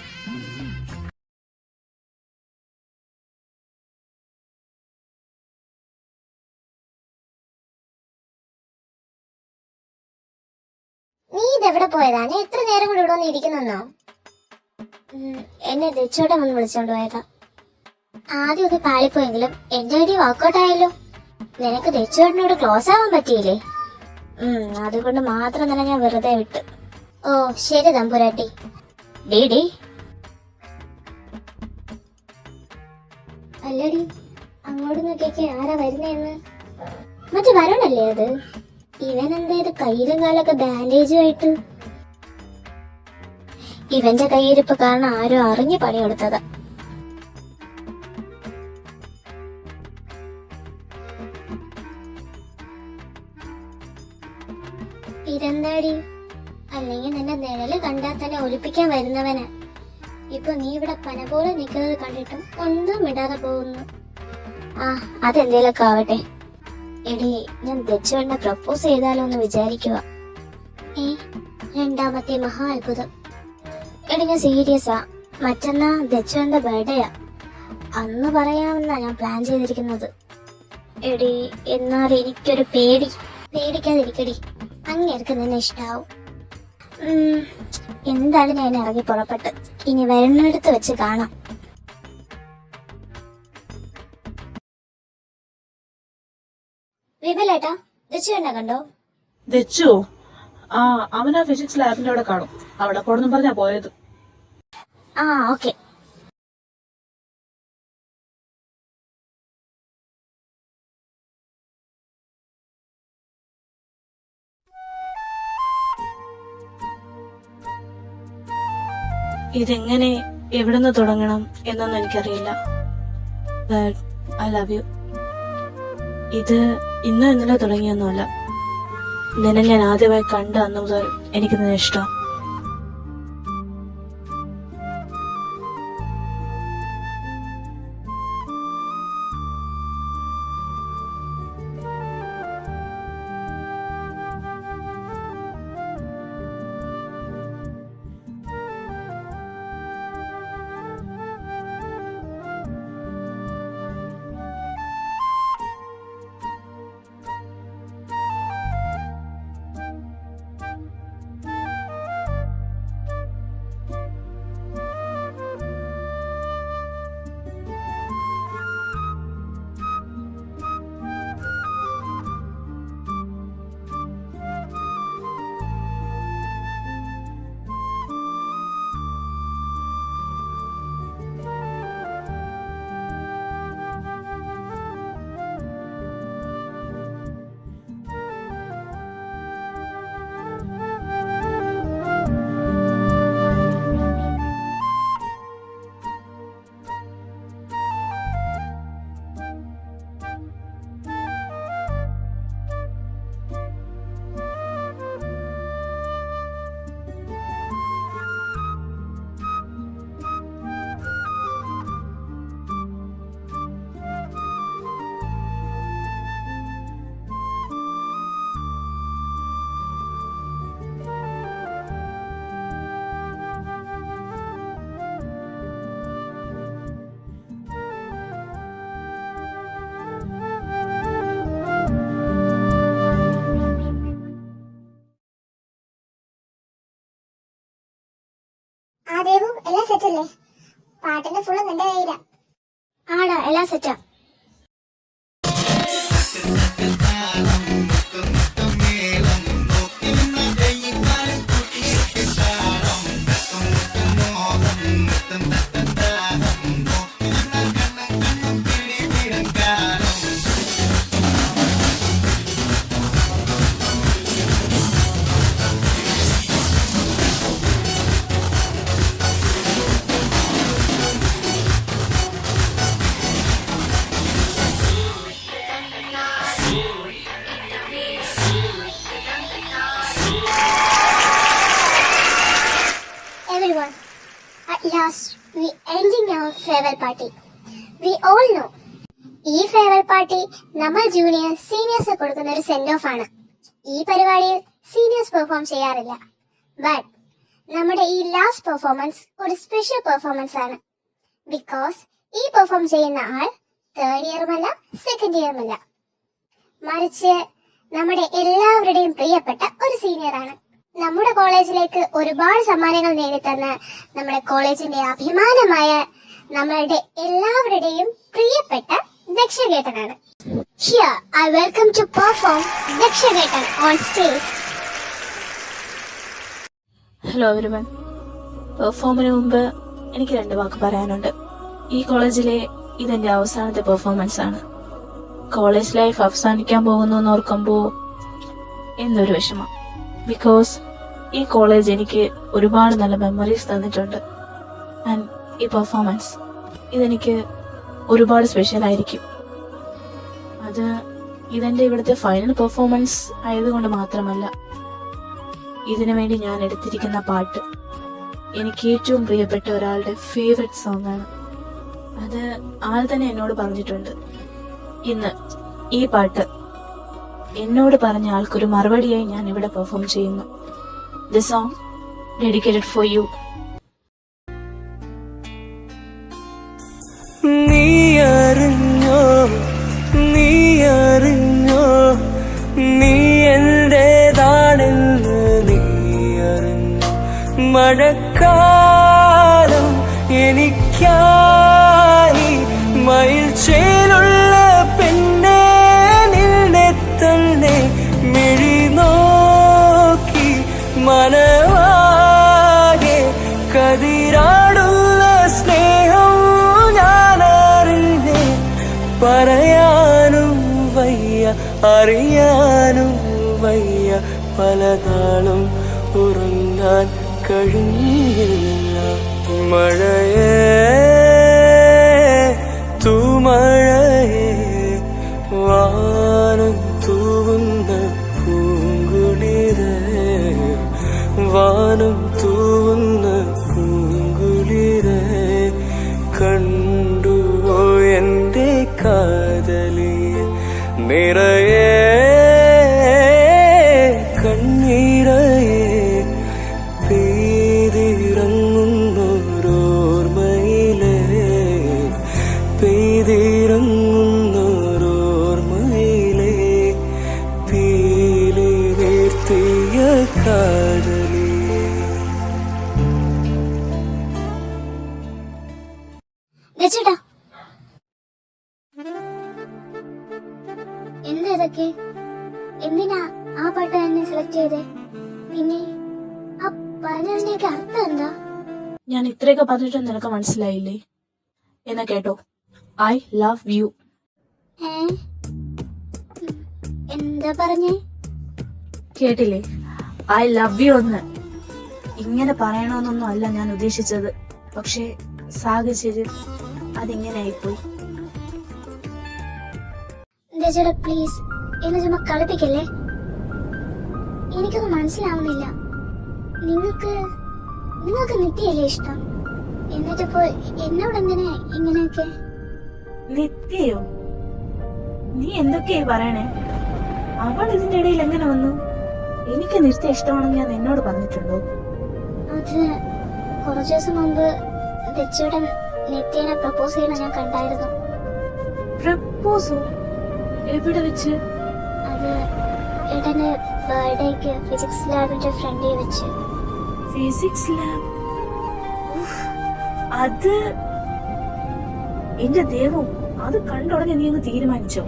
നീ ഇതെവിടെ പോയതാണ്? എത്ര നേരം കൂടെ ഇവിടെ വന്ന് ഇരിക്കുന്നോ? എന്നെ ദച്ചോടെ വന്ന് വിളിച്ചോണ്ട് പോയതാ. ആദ്യമൊക്കെ പാളിപ്പോയെങ്കിലും എന്റെ ഐഡിയ വർക്കൗട്ട് ആയല്ലോ. നിനക്ക് ദച്ചോടിനോട് ക്ലോസ് ആവാൻ പറ്റിയില്ലേ? അതുകൊണ്ട് മാത്രം തന്നെ ഞാൻ വെറുതെ വിട്ട്. ഓ ശരി തമ്പുരാട്ടി. ഡീഡി അല്ലടി, അങ്ങോട്ട് നോക്കിയൊക്കെ ആരാ വരുന്നേന്ന്? മറ്റേ വരണല്ലേ അത്? ഇവൻ എന്തേത് കയ്യിലും കാലൊക്കെ ബാൻഡേജുമായിട്ട്? ഇവന്റെ കയ്യിരിപ്പ് കാരണം ആരോ അറിഞ്ഞ് പണിയെടുത്തതാ. ഇതെന്താടി? അല്ലെങ്കിൽ നിന്റെ നിഴല് കണ്ടാൽ തന്നെ ഒലിപ്പിക്കാൻ വരുന്നവനാ. ഇപ്പൊ നീ ഇവിടെ പന പോലെ നിൽക്കുന്നത് കണ്ടിട്ടും ഒന്നും ഇടാതെ പോകുന്നു. ആ അതെന്തേലൊക്കെ ആവട്ടെ. എടി, ഞാൻ ദച്ചുവിനെ പ്രപ്പോസ് ചെയ്താലോ എന്ന് വിചാരിക്കുക. രണ്ടാമത്തെ മഹാ അത്ഭുതം. എടി ഞാൻ സീരിയസാ. മറ്റന്നാ ദച്ചുവിന്റെ ബർത്ത്ഡേയാ. അന്ന് പറയാമെന്നാ ഞാൻ പ്ലാൻ ചെയ്തിരിക്കുന്നത്. എടി എന്നാൽ എനിക്കൊരു പേടി. പേടിക്കാതിരിക്കടി, അങ്ങേർക്ക് നിന്നെ ഇഷ്ടാവും. എന്തായാലും ഞാൻ ഇറങ്ങി പുറപ്പെട്ട് ഇനി വരുന്നിടത്ത് വെച്ച് കാണാം. വിമലേട്ടാ, ദച്ചുവിനെ കണ്ടോ? ദച്ചോ? ആ, അവനാ ഫിസിക്സ് ലാബിന്റെ അവിടെ കാണും. അവിടെ പോണെന്നും പറഞ്ഞാ പോയത്. ആ ഓക്കെ. ഇതെങ്ങനെ എവിടുന്ന് തുടങ്ങണം എന്നൊന്നും എനിക്കറിയില്ല. But I love U. ഇത് ഇന്നോ ഇന്നലെ തുടങ്ങിയൊന്നുമല്ല. നിന്നെ ഞാൻ ആദ്യമായി കണ്ട അന്ന് മുതൽ എനിക്ക് നിന്നെ ഇഷ്ടം. ആ ദേവു, എല്ലാം സെറ്റല്ലേ? പാട്ടിന്റെ ഫുള്ള് നിന്റെ കയ്യിലാ. ആടാ, എല്ലാം സെറ്റാ. last, we ending our farewell party. We all know ഈ ഫെയർവെൽ പാർട്ടി നമ്മൾ ജൂനിയേഴ്സ് സീനിയേഴ്സ് കൊടുക്കുന്ന ഒരു സെൻഡ് ഓഫ് ആണ്. ഈ പരിപാടിയിൽ സീനിയേഴ്സ് പെർഫോം ചെയ്യാറില്ല. ബട്ട് നമ്മുടെ ഈ ലാസ്റ്റ് പെർഫോമൻസ് ഒരു സ്പെഷ്യൽ പെർഫോമൻസ് ആണ്. ബിക്കോസ് ഈ പെർഫോം ചെയ്യുന്ന ആൾ തേർഡ് ഇയറുമല്ല സെക്കൻഡ് ഇയറുമല്ല, മറിച്ച് നമ്മുടെ എല്ലാവരുടെയും പ്രിയപ്പെട്ട ഒരു സീനിയർ ആണ്. നമ്മുടെ കോളേജിലേക്ക് ഒരുപാട് സമ്മാനങ്ങൾ നേടിത്തന്ന നമ്മുടെ കോളേജിന്റെ അഭിമാനമായ നമ്മളുടെ എല്ലാവരുടെയും പ്രിയപ്പെട്ട ദക്ഷകേട്ടനാണ്. Here I welcome to perform ദക്ഷകേട്ടൻ on stage. Hello everyone. പെർഫോമിന് മുമ്പ് എനിക്ക് 2 വാക്ക് പറയാനുണ്ട്. ഈ കോളേജിലെ ഇതെന്റെ അവസാനത്തെ പെർഫോമൻസ് ആണ്. കോളേജ് ലൈഫ് അവസാനിക്കാൻ പോകുന്നു എന്നോർക്കുമ്പോൾ എന്തൊരു വിഷമം. ബിക്കോസ് ഈ കോളേജ് എനിക്ക് ഒരുപാട് നല്ല മെമ്മറീസ് തന്നിട്ടുണ്ട്. ആൻഡ് ഈ പെർഫോമൻസ് ഇതെനിക്ക് ഒരുപാട് സ്പെഷ്യൽ ആയിരിക്കും. അത് ഇതെന്റെ ഇവിടുത്തെ ഫൈനൽ പെർഫോമൻസ് ആയതുകൊണ്ട് മാത്രമല്ല, ഇതിനു വേണ്ടി ഞാൻ എടുത്തിരിക്കുന്ന പാട്ട് എനിക്ക് ഏറ്റവും പ്രിയപ്പെട്ട ഒരാളുടെ ഫേവറേറ്റ് സോങ് ആണ്. അത് ആൾ തന്നെ എന്നോട് പറഞ്ഞിട്ടുണ്ട്. ഇന്ന് ഈ പാട്ട് എന്നോട് പറഞ്ഞ ആൾക്കൊരു മറുപടിയായി ഞാൻ ഇവിടെ പെർഫോം ചെയ്യുന്നു. The song dedicated for you. നീ അറിഞ്ഞോ, നീ അറിഞ്ഞോ, നീ എന്റേതാണെന്ന് നീ അറിഞ്ഞോ. മഴക്കാലം എനിക്കായി മയിൽ ചേലുള്ള പെണ്ണെ നിന്നെ തന്നെ മിഴി നോക്കി മനവാകെ കതിരാടുള്ള സ്നേഹം ഞാനറിഞ്ഞേ. പറയാനും വയ്യ, അറിയാനും വയ്യ, പലനാളും ഉറങ്ങാൻ കഴിഞ്ഞില്ല. മഴയേ തൂമഴയേ, വാനം തൂവുന്ന പൂങ്കുളിരേ, വാനം തൂവുന്ന പൂങ്കുളിരേ, കണ്ടുവോ എന്റെ കാതലിയെ നിറയെ കണ്ണീരയെ പെയ്തിറങ്ങുന്നോരോർമ്മയിലെ, പെയ്തിറങ്ങുന്നോരോർമ്മയിലെ പീലി വീർത്തിയ കാതലിയെ. ദക്ഷേട്ടാ, എന്താ ഇതൊക്കെ? എന്തിനാ ആ പാട്ട് തന്നെ സെലക്ട് ചെയ്തേ? പിന്നെ ആ പറഞ്ഞതിന്റെയൊക്കെ അർത്ഥം എന്താ? ഞാൻ ഇത്രയൊക്കെ പറഞ്ഞിട്ട് നിനക്ക് മനസ്സിലായില്ലേ? എന്നാ കേട്ടോ, ഐ ലവ് യു. ഏ? എന്താ പറഞ്ഞേ? കേട്ടില്ലേ? ഐ ലവ് യു എന്ന്. ഇങ്ങനെ പറയണമെന്നൊന്നും അല്ല ഞാൻ ഉദ്ദേശിച്ചത്, പക്ഷേ സാഹചര്യം അതിങ്ങനെ ആയിപ്പോയി. ദക്ഷേട്ടാ പ്ലീസ് എന്നെ ചുമ്മാ കളിപ്പിക്കല്ലേ. എനിക്കൊന്നും മനസ്സിലാവുന്നില്ല. നിങ്ങൾക്ക് നിത്യയല്ലേ ഇഷ്ടം? എന്നിട്ടിപ്പോ എന്നോട് എന്തിനാ ഇങ്ങനെയൊക്കെ? നിത്യയോ? നീ എന്തൊക്കെയായി പറയണേ? അവൾ ഇതിന്റെ ഇടയിൽ എങ്ങനെ വന്നു? എനിക്ക് നിത്യ ഇഷ്ടമാണെന്ന് ഞാൻ നിന്നോട് പറഞ്ഞിട്ടുണ്ടോ? അത് കുറച്ചു ദിവസം മുമ്പ് ദക്ഷേട്ടൻ നിത്യനെ പ്രപ്പോസ് ചെയ്യണ ഞാൻ കണ്ടായിരുന്നു. പ്രപ്പോസോ? എവിടെ വെച്ച്? അത് ഏട്ടന്റെ ബർത്ത്ഡേക്ക് ഫിസിക്സ് ലാബിന്റെ ഫ്രണ്ടിൽ വെച്ച്. Physics lab? അത് എന്റെ ദേവം, അത് കണ്ടുടനെ നീ ഒന്ന് തീരുമാനിച്ചോ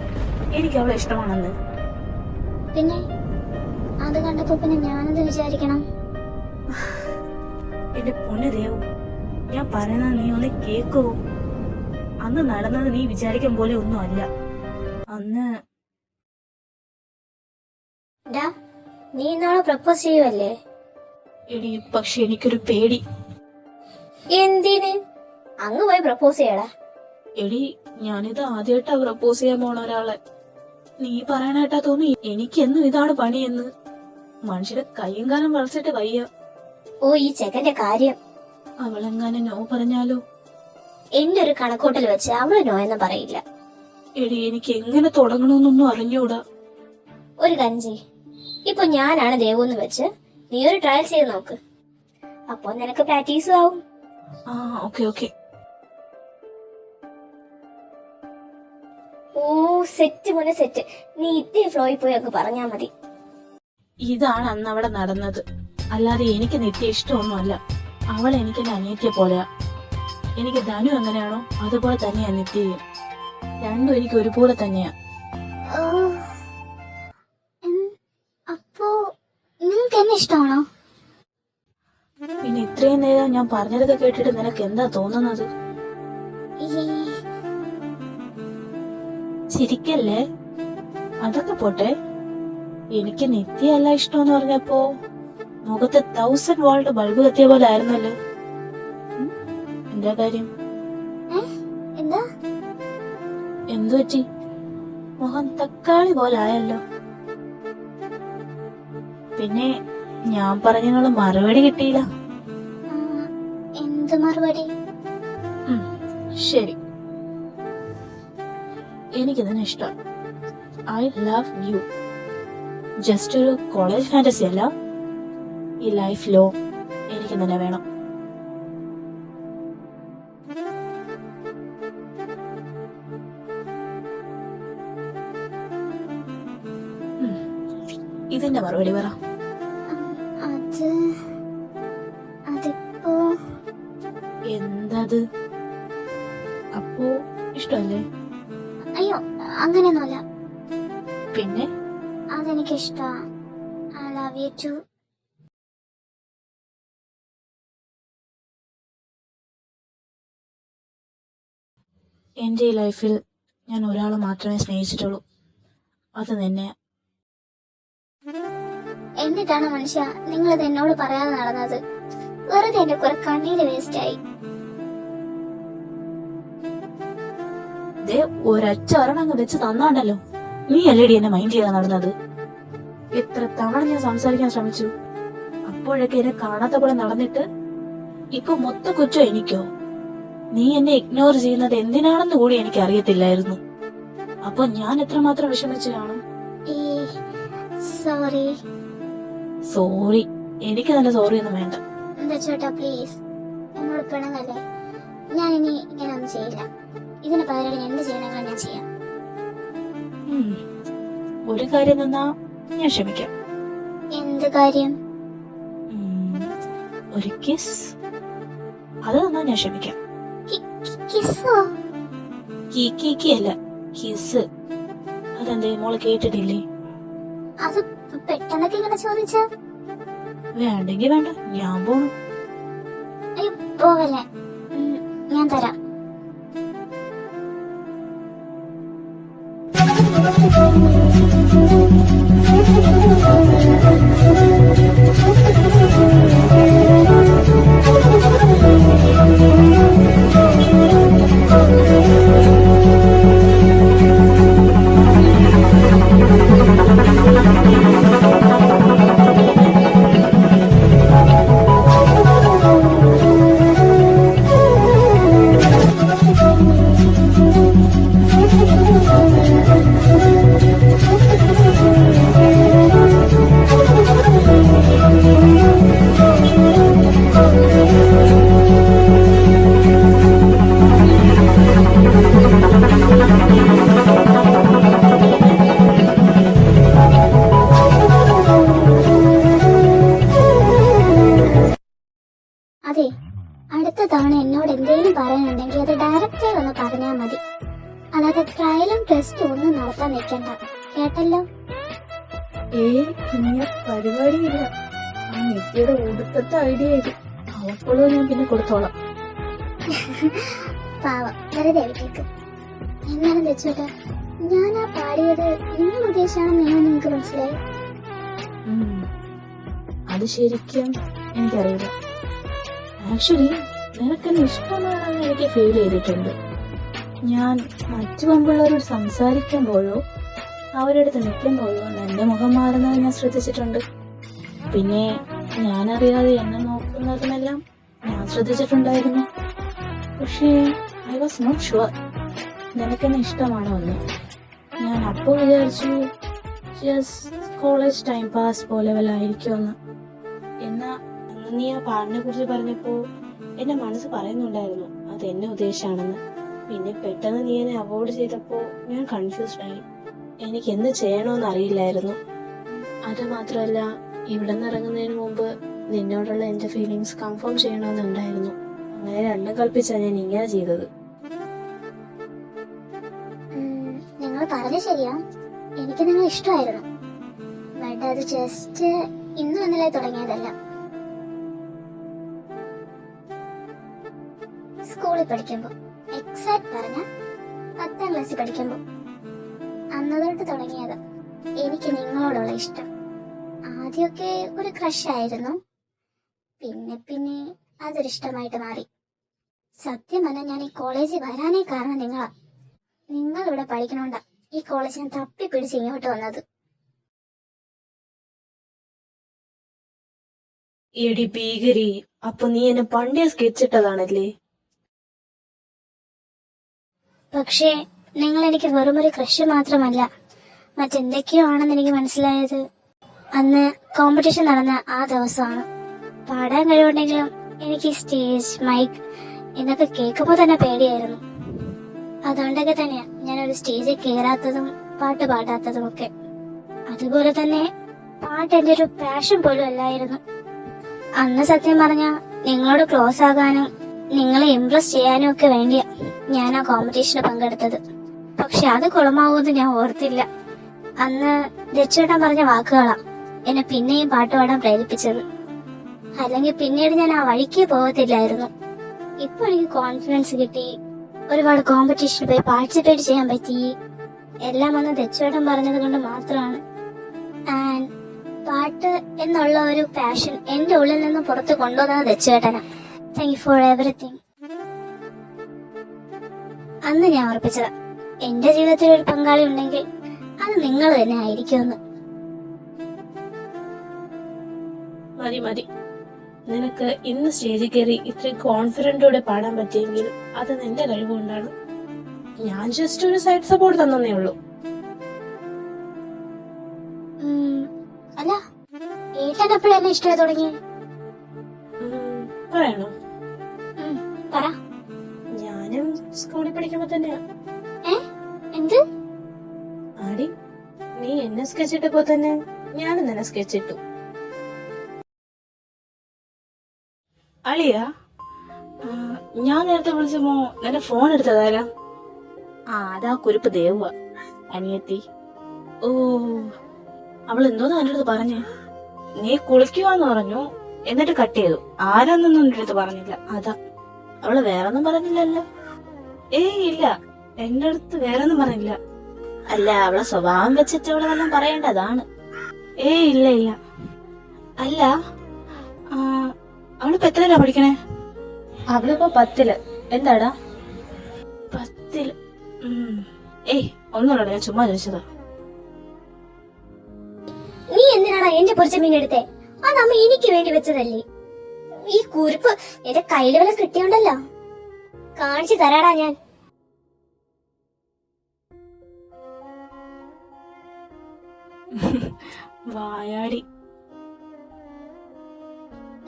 എനിക്ക് അവളെ ഇഷ്ടമാണെന്ന്? പിന്നെ അത് കണ്ടപ്പോ പിന്നെ ഞാനെന്ത് വിചാരിക്കണം? എന്റെ പൊന്നു ദേവം, ഞാൻ പറയുന്നത് നീ ഒന്ന് കേക്കോ? അന്ന് നടന്നത് നീ വിചാരിക്കും പോലെ ഒന്നും അല്ല. അന്ന് നീ നാളെ പ്രപ്പോസ് ചെയ്യുവല്ലേ? എടി, പക്ഷെ എനിക്കൊരു പേടി. എന്തിന്? അങ്ങ് പോയി പ്രപ്പോസ് ചെയ്യടാ. എടി, ഞാനിത് ആദ്യമായിട്ടാ പ്രപ്പോസ് ചെയ്യാൻ പോണ ഒരാളെ. നീ പറയാനായിട്ടാ തോന്നി എനിക്കെന്നും ഇതാണ് പണിയെന്ന്. മനുഷ്യരുടെ കയ്യും കാലം വളച്ചിട്ട് വയ്യ. ഓ, ഈ ചെക്കന്റെ കാര്യം അവളെങ്ങാനും നോ പറഞ്ഞാലോ? എന്റെ ഒരു കണക്കൂട്ടൽ വെച്ച് അവള് നോ എന്ന് പറയില്ല. എടി, എനിക്ക് എങ്ങനെ തുടങ്ങണമെന്നൊന്നും അറിഞ്ഞൂടാ. ഒരു കാര്യം ചെയ്യ്, ഇപ്പൊ ഞാനാണ് ദേവൂന്ന് വെച്ച് നീ ഒരു ട്രയൽ ചെയ്ത് നോക്ക്. അപ്പൊ നിനക്ക് പ്രാക്ടീസും ആവും. ആ, ഓക്കെ ഓക്കെ. ഓ സെറ്റ് മോനെ സെറ്റ്. നീ ഇതേ ഫ്ലോയിൽ പോയി ഒക്കെ പറഞ്ഞാ മതി. ഇതാണ് അന്ന് അവിടെ നടന്നത്. അല്ലാതെ എനിക്ക് നിത്യ ഇഷ്ടമൊന്നുമല്ല. അവൾ എനിക്ക് എന്റെ അനിയത്തിയെ പോലെയാ. എനിക്ക് ധനു എങ്ങനെയാണോ അതുപോലെ തന്നെയാ നിത്യയും. രണ്ടും എനിക്ക് ഒരുപോലെ തന്നെയാ. ഓ, അപ്പോ നിനക്ക് എന്നെ ഇഷ്ടമാണോ? പിന്നെ ഇത്രയും നേരം ഞാൻ പറഞ്ഞതൊക്കെ കേട്ടിട്ട് നിനക്ക് എന്താ തോന്നുന്നത്? ചിരിക്കല്ലേ. അതൊക്കെ പോട്ടെ, എനിക്ക് നിത്യയല്ല ഇഷ്ടമെന്ന് പറഞ്ഞപ്പോ മുഖത്ത് 1000 വാൾട്ട് ബൾബ് കത്തിയ പോലെ ആയിരുന്നല്ലോ. എന്താ കാര്യം? എന്താ? എന്തു പറ്റി? മുഖം തക്കാളി പോലെ ആയല്ലോ. പിന്നെ ഞാൻ പറഞ്ഞതിനുള്ള മറുപടി കിട്ടിയില്ല. എന്ത് മറുപടി? ശരി, എനിക്കിതിനെ ഇഷ്ടം. I love U. ജസ്റ്റ് ഒരു കോളേജ് ഫാന്റസി അല്ല, ഈ ലൈഫ് ലോങ് എനിക്ക് തന്നെ വേണം. ഇതിന്റെ മറുപടി പറ. അതിപ്പോ എന്തത്? അപ്പോ ഇഷ്ടമല്ലേ? അയ്യോ, അങ്ങനെയൊന്നുമല്ല. പിന്നെ അതെനിക്കിഷ്ടാ. I love you too. എന്റെ ഈ ലൈഫിൽ ഞാൻ ഒരാളെ മാത്രമേ സ്നേഹിച്ചിട്ടുള്ളൂ. അത് നിന്നെ. എന്നിട്ടാണ് മനുഷ്യ നിങ്ങളിത് എന്നോട് പറയാതെ നടന്നത്. വെറുതെ എന്റെ കുറെ കണ്ണീര് വേസ്റ്റ് ആയി. ഒരൊറ്റ ഒരെണ്ണങ്ങ് വെച്ച് തന്നാണ്ടല്ലോ. നീ അല്ലേടി എന്നെ മൈൻഡ് ചെയ്യാൻ നടന്നത്. എത്ര തവണ ഞാൻ സംസാരിക്കാൻ ശ്രമിച്ചു. അപ്പോഴൊക്കെ എന്നെ കാണാത്ത പോലെ നടന്നിട്ട് ഇപ്പൊ മൊത്ത കുറ്റോ എനിക്കോ? നീ എന്നെ ഇഗ്നോർ ചെയ്യുന്നത് എന്തിനാണെന്ന് കൂടി എനിക്ക് അറിയത്തില്ലായിരുന്നു. അപ്പൊ ഞാൻ എത്രമാത്രം വിഷമിച്ചു കാണും. സോറി. സോറി? എനിക്ക് നല്ല സോറി ഒന്നും വേണ്ട. എന്താ ചേട്ടാ പ്ലീസ്, എന്നോട് പിണങ്ങല്ലേ. ഞാൻ ഇനി ഇങ്ങനെയൊന്നും ചെയ്യില്ല. ഇതിന് പകരം എന്ത് ചെയ്യണമെങ്കിലും ഞാൻ ചെയ്യാം. ഒരു കാര്യം തന്നാ ഞാൻ ക്ഷമിക്കാം. എന്ത് കാര്യം? ഒരു കിസ്, അത് തന്നാ ഞാൻ ക്ഷമിക്കാം. കിസ്സോ? കീ അല്ല, കിസ്. അതെന്തേ മോള് കേട്ടിട്ടില്ലേ? അത് പെട്ടെന്നൊക്കെ ഇങ്ങനെ ചോദിച്ച? വേണ്ടെങ്കി വേണ്ട, ഞാൻ പോണു. അയ്യോ പോകല്ലേ, ഞാൻ തരാം. അതെ, അടുത്ത തവണ എന്നോട് എന്തെങ്കിലും പറയാനുണ്ടെങ്കിൽ അത് ഡയറക്റ്റായി ഒന്ന് പറഞ്ഞാൽ മതി. അല്ലാതെ ട്രയലും ടെസ്റ്റും ഒന്നും നടത്താൻ നിൽക്കണ്ട, കേട്ടല്ലോ? പിന്നെ പരിപാടിയില്ല. ആ നിത്യയുടെ ഒടുക്കത്തെ ഐഡിയ ഇത്. അവപ്പോഴും ഞാൻ പിന്നെ കൊടുത്തോളാം. പാവം, വെറുതെ വിട്ടേക്ക്. എന്നാലും തെച്ചോട്ടെ, ഞാൻ ആ പാടിയത് നിങ്ങൾ ഉദ്ദേശിച്ചാണെന്ന് നിങ്ങൾക്ക് മനസ്സിലായി? അത് ശരിക്കും എനിക്കറിയില്ല. ആക്ച്വലി നിനക്കെന്നെ ഇഷ്ടമാണെന്ന് എനിക്ക് ഫീൽ ചെയ്തിട്ടുണ്ട്. ഞാൻ മറ്റു പെൺപിള്ളേരോട് സംസാരിക്കുമ്പോഴോ അവരുടെ അടുത്ത് നിൽക്കുമ്പോഴോ എന്റെ മുഖം മാറുന്നത് ഞാൻ ശ്രദ്ധിച്ചിട്ടുണ്ട്. പിന്നെ ഞാനറിയാതെ എന്നെ നോക്കുന്നതിനെല്ലാം ഞാൻ ശ്രദ്ധിച്ചിട്ടുണ്ടായിരുന്നു. പക്ഷേ ഐ വാസ് നോട്ട് ഷുവർ നിനക്കെന്നെ ഇഷ്ടമാണോ എന്ന്. ഞാൻ അപ്പോൾ വിചാരിച്ചു ജസ്റ്റ് കോളേജ് ടൈം പാസ് പോലെ വല്ല ആയിരിക്കുമെന്ന്. എന്നാ അന്ന് നീ ആ പാടിനെ കുറിച്ച് പറഞ്ഞപ്പോ എന്റെ മനസ്സ് പറയുന്നുണ്ടായിരുന്നു അത് എന്നെ ഉദ്ദേശിച്ചാണെന്ന്. പിന്നെ പെട്ടെന്ന് നീ എന്നെ അവോയ്ഡ് ചെയ്തപ്പോ ഞാൻ കൺഫ്യൂസ്ഡ് ആയി. എനിക്ക് എന്ത് ചെയ്യണമെന്ന് അറിയില്ലായിരുന്നു. അത് മാത്രമല്ല, ഇവിടെ നിന്ന് ഇറങ്ങുന്നതിന് മുമ്പ് നിന്നോടുള്ള എന്റെ ഫീലിങ്സ് കൺഫേം ചെയ്യണമെന്നുണ്ടായിരുന്നു. അങ്ങനെ രണ്ടും കൽപ്പിച്ചാണ് ഞാൻ ഇങ്ങനെ ചെയ്തത്. നിങ്ങൾ പറഞ്ഞ ശരിയാ, എനിക്ക് നിങ്ങൾ ഇഷ്ടമായിരുന്നു. ബട്ട് അത് ജസ്റ്റ് ഇന്നും ഇന്നലെ തുടങ്ങിയതല്ല. സ്കൂളിൽ പഠിക്കുമ്പോ, എക്സാക്ട് പറഞ്ഞ 10ാം ക്ലാസ്സിൽ പഠിക്കുമ്പോ അന്ന് തൊട്ട് തുടങ്ങിയത് എനിക്ക് നിങ്ങളോടുള്ള ഇഷ്ടം. ആദ്യമൊക്കെ ഒരു ക്രഷ് ആയിരുന്നു, പിന്നെ പിന്നെ അതൊരു ഇഷ്ടമായിട്ട് മാറി. സത്യം പറഞ്ഞാൽ ഞാൻ ഈ കോളേജിൽ വരാനേ കാരണം നിങ്ങളാ. നിങ്ങൾ ഇവിടെ പഠിക്കണോണ്ടാ ഈ കോളേജ് ഞാൻ തപ്പി പിടിച്ച് ഇങ്ങോട്ട് വന്നത്. എടി ഭീകരി, അപ്പൊ നീ എന്നെ പണ്ടേ സ്കെച്ചിട്ടതാണല്ലേ? പക്ഷേ നിങ്ങൾ എനിക്ക് വെറുമൊരു ക്രഷ് മാത്രമല്ല, മറ്റെന്തൊക്കെയോ ആണെന്ന് എനിക്ക് മനസ്സിലായത് അന്ന് കോമ്പറ്റീഷൻ നടന്ന ആ ദിവസമാണ്. പാടാൻ കഴിവുണ്ടെങ്കിലും എനിക്ക് സ്റ്റേജ്, മൈക്ക് എന്നൊക്കെ കേൾക്കുമ്പോൾ തന്നെ പേടിയായിരുന്നു. അതുകൊണ്ടൊക്കെ തന്നെയാ ഞാനൊരു സ്റ്റേജിൽ കയറാത്തതും പാട്ട് പാടാത്തതും ഒക്കെ. അതുപോലെ തന്നെ പാട്ട് എന്റെ ഒരു പാഷൻ പോലും അല്ലായിരുന്നു. അന്ന് സത്യം പറഞ്ഞ നിങ്ങളോട് ക്ലോസ് ആകാനും നിങ്ങളെ ഇംപ്രസ് ചെയ്യാനും ഒക്കെ വേണ്ടിയാ ഞാൻ ആ കോമ്പറ്റീഷന് പങ്കെടുത്തത്. പക്ഷെ അത് കുളമാവുമെന്ന് ഞാൻ ഓർത്തില്ല. അന്ന് രച്ചുവേട്ടൻ പറഞ്ഞ വാക്കുകളാ എന്നെ പിന്നെയും പാട്ട് പാടാൻ പ്രേരിപ്പിച്ചത്. അല്ലെങ്കിൽ പിന്നീട് ഞാൻ ആ വഴിക്ക് പോകത്തില്ലായിരുന്നു. ഇപ്പൊ എനിക്ക് കോൺഫിഡൻസ് കിട്ടി, ഒരുപാട് കോമ്പറ്റീഷന് പോയി പാർട്ടിസിപ്പേറ്റ് ചെയ്യാൻ പറ്റി. എല്ലാം അന്ന് രച്ചുവേട്ടൻ പറഞ്ഞത് കൊണ്ട് മാത്രമാണ്. ആൻഡ് പാട്ട് എന്നുള്ള ഒരു പാഷൻ എന്റെ ഉള്ളിൽ നിന്ന് പുറത്ത് കൊണ്ടുവന്നത് രച്ചുവേട്ടനാ. Thank you for everything. അന്ന് ഞാൻ ഉറപ്പിച്ചതാ, എന്റെ ജീവിതത്തിൽ ഒരു പങ്കാളി ഉണ്ടെങ്കിൽ അത് നിങ്ങൾ തന്നെ ആയിരിക്കുമെന്ന്. മതി മതി, നിനക്ക് ഇന്ന് സ്റ്റേജിൽ കയറി ഇത്രയും കോൺഫിഡന്റോടെ പാടാൻ പറ്റിയെങ്കിൽ അത് നിന്റെ കഴിവുകൊണ്ടാണ്. ഞാൻ ജസ്റ്റ് ഒരു സൈഡ് സപ്പോർട്ട് തന്നേ ഉള്ളൂ. അല്ല, ഏട്ടൻ എപ്പോഴും എന്നെ ഇഷ്ടമായി തുടങ്ങി? പറയണോ? പറ. ഞാനും സ്കൂളിൽ പഠിക്കുമ്പോ തന്നെയാ. എന്ത്? ആടി, നീ എന്നെ സ്കെച്ചിട്ടപ്പോ തന്നെ ഞാനും നിന്നെ സ്കെച്ചിട്ടു. അളിയാ, ഞാൻ നേരത്തെ വിളിച്ചപ്പോ നിന്റെ ഫോൺ എടുത്തതാരാ? അതാ കുരുപ്പ് ദേവുക, അനിയത്തി. ഓ, അവൾ എന്തോന്ന് എന്റെ അടുത്ത് പറഞ്ഞേ? നീ കുളിക്കുവാന്ന് പറഞ്ഞു, എന്നിട്ട് കട്ട് ചെയ്തു. ആരാന്നൊന്നും എന്റെ അടുത്ത് പറഞ്ഞില്ല. അതാ. അവള് വേറൊന്നും പറഞ്ഞില്ലല്ലോ? ഇല്ല, എന്റെ അടുത്ത് വേറൊന്നും പറഞ്ഞില്ല. അല്ല, അവളെ സ്വഭാവം വെച്ചിട്ട് അവളെ വല്ലതും പറയേണ്ടതാണ്. ഇല്ല ഇല്ല. അല്ല, അവളിപ്പോ എത്രയിലാ പഠിക്കണേ? അവളിപ്പോ 10ല്. എന്താടാ? 10ല്? ഒന്നുമില്ല, ഞാൻ ചുമ്മാ ചോദിച്ചതാ. നീ എന്തിനാടാ എന്റെ പൊരിച്ച മീൻ എടുത്തേ? അത് അമ്മ എനിക്ക് വേണ്ടി വെച്ചതല്ലേ. ഈ കുരുപ്പ് എന്റെ കയ്യില് വല്ല കിട്ടിയോണ്ടല്ലോ, കാണിച്ചു തരാടാ ഞാൻ. വായാടി.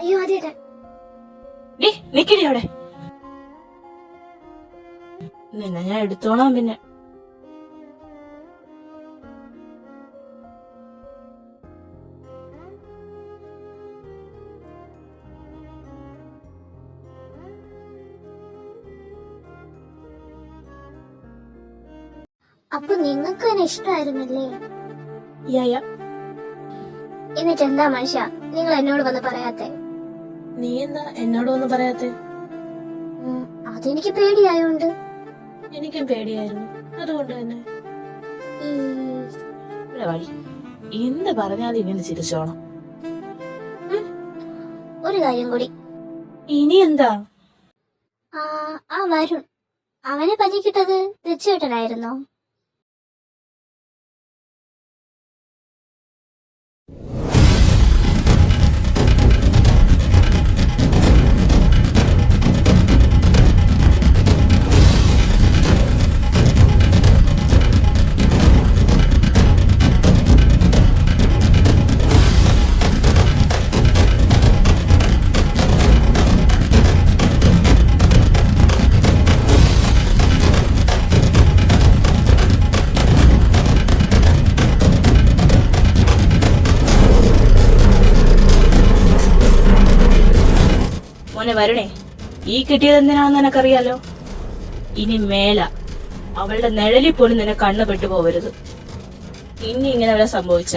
അയ്യോ അതേട്ടാ. നിക്കടി അവിടെ. നിന്നെ ഞാൻ എടുത്തോളാം. പിന്നെ അപ്പൊ നിങ്ങൾക്ക് എന്നെ ഇഷ്ടമായിരുന്നല്ലേ? യാ. എന്നിട്ട് എന്താ മനുഷ്യ നിങ്ങൾ എന്നോട് വന്ന് പറയാത്തെ? നീ എന്താ എന്നോടൊന്നും പറയാത്തെ? അതെനിക്ക് പേടിയായോണ്ട്. എനിക്കും പേടിയായിരുന്നു, അതുകൊണ്ട് തന്നെ. വഴി എന്ത് പറഞ്ഞാലും ഇങ്ങനെ ചിരിച്ചോണം. ഒരു കാര്യം കൂടി. ഇനി എന്താ? ആ വരുൺ, അവനെ പറ്റിക്കിട്ടത് രച്ചുവേട്ടനായിരുന്നോ? മോനെ വരണേ, ഈ കിട്ടിയത് എന്തിനാണെന്ന് നിനക്കറിയാലോ. ഇനി മേല അവളുടെ നിഴലിൽ പോലും നിന്നെ കണ്ണ് പെട്ടുപോകരുത്. ഇനി ഇങ്ങനെ അവളെ സംഭവിച്ച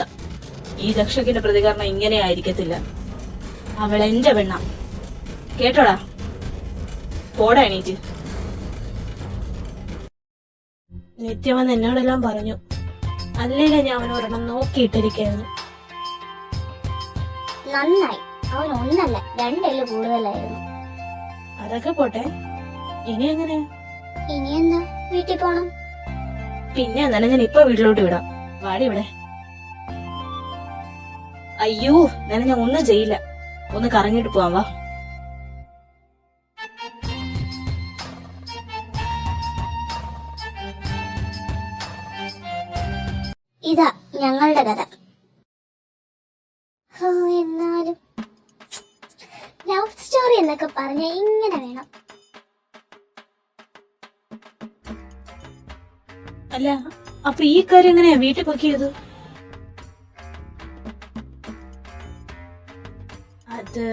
ഈ രക്ഷകിന്റെ പ്രതികരണം ഇങ്ങനെ ആയിരിക്കത്തില്ല. അവൾ എന്റെ പെണ്ണ, കേട്ടോടാ. പോടാ എണീറ്റ്. നിത്യമൻ എന്നോടെല്ലാം പറഞ്ഞു, അല്ലേലും ഞാൻ അവനൊരെണ്ണം നോക്കിയിട്ടിരിക്കായിരുന്നു. നന്നായി, അവൻ ഒന്നല്ല 2 എല്ല് കൂടുതലായിരുന്നു. അതൊക്കെ പോട്ടെ, ഇനി എങ്ങനെയാ? ഇനി എന്താ, വീട്ടിൽ പോണം. പിന്നെ എന്നാലും ഞാൻ ഇപ്പൊ വീട്ടിലോട്ട് വിടാം. വാടി ഇവിടെ. അയ്യോ, ഞാൻ ഒന്നും ചെയ്യില്ല. ഒന്ന് കറങ്ങിട്ട് പോവാൻ വാ. ഇതാ ഞങ്ങളുടെ കഥ. എന്നാലും ലവ് സ്റ്റോറി എന്നൊക്കെ പറഞ്ഞ ഇങ്ങനെ വേണം. അല്ല, അപ്പൊ ഈ കാര്യം എങ്ങനെയാ വീട്ടിൽ പൊക്കിയത്? അത്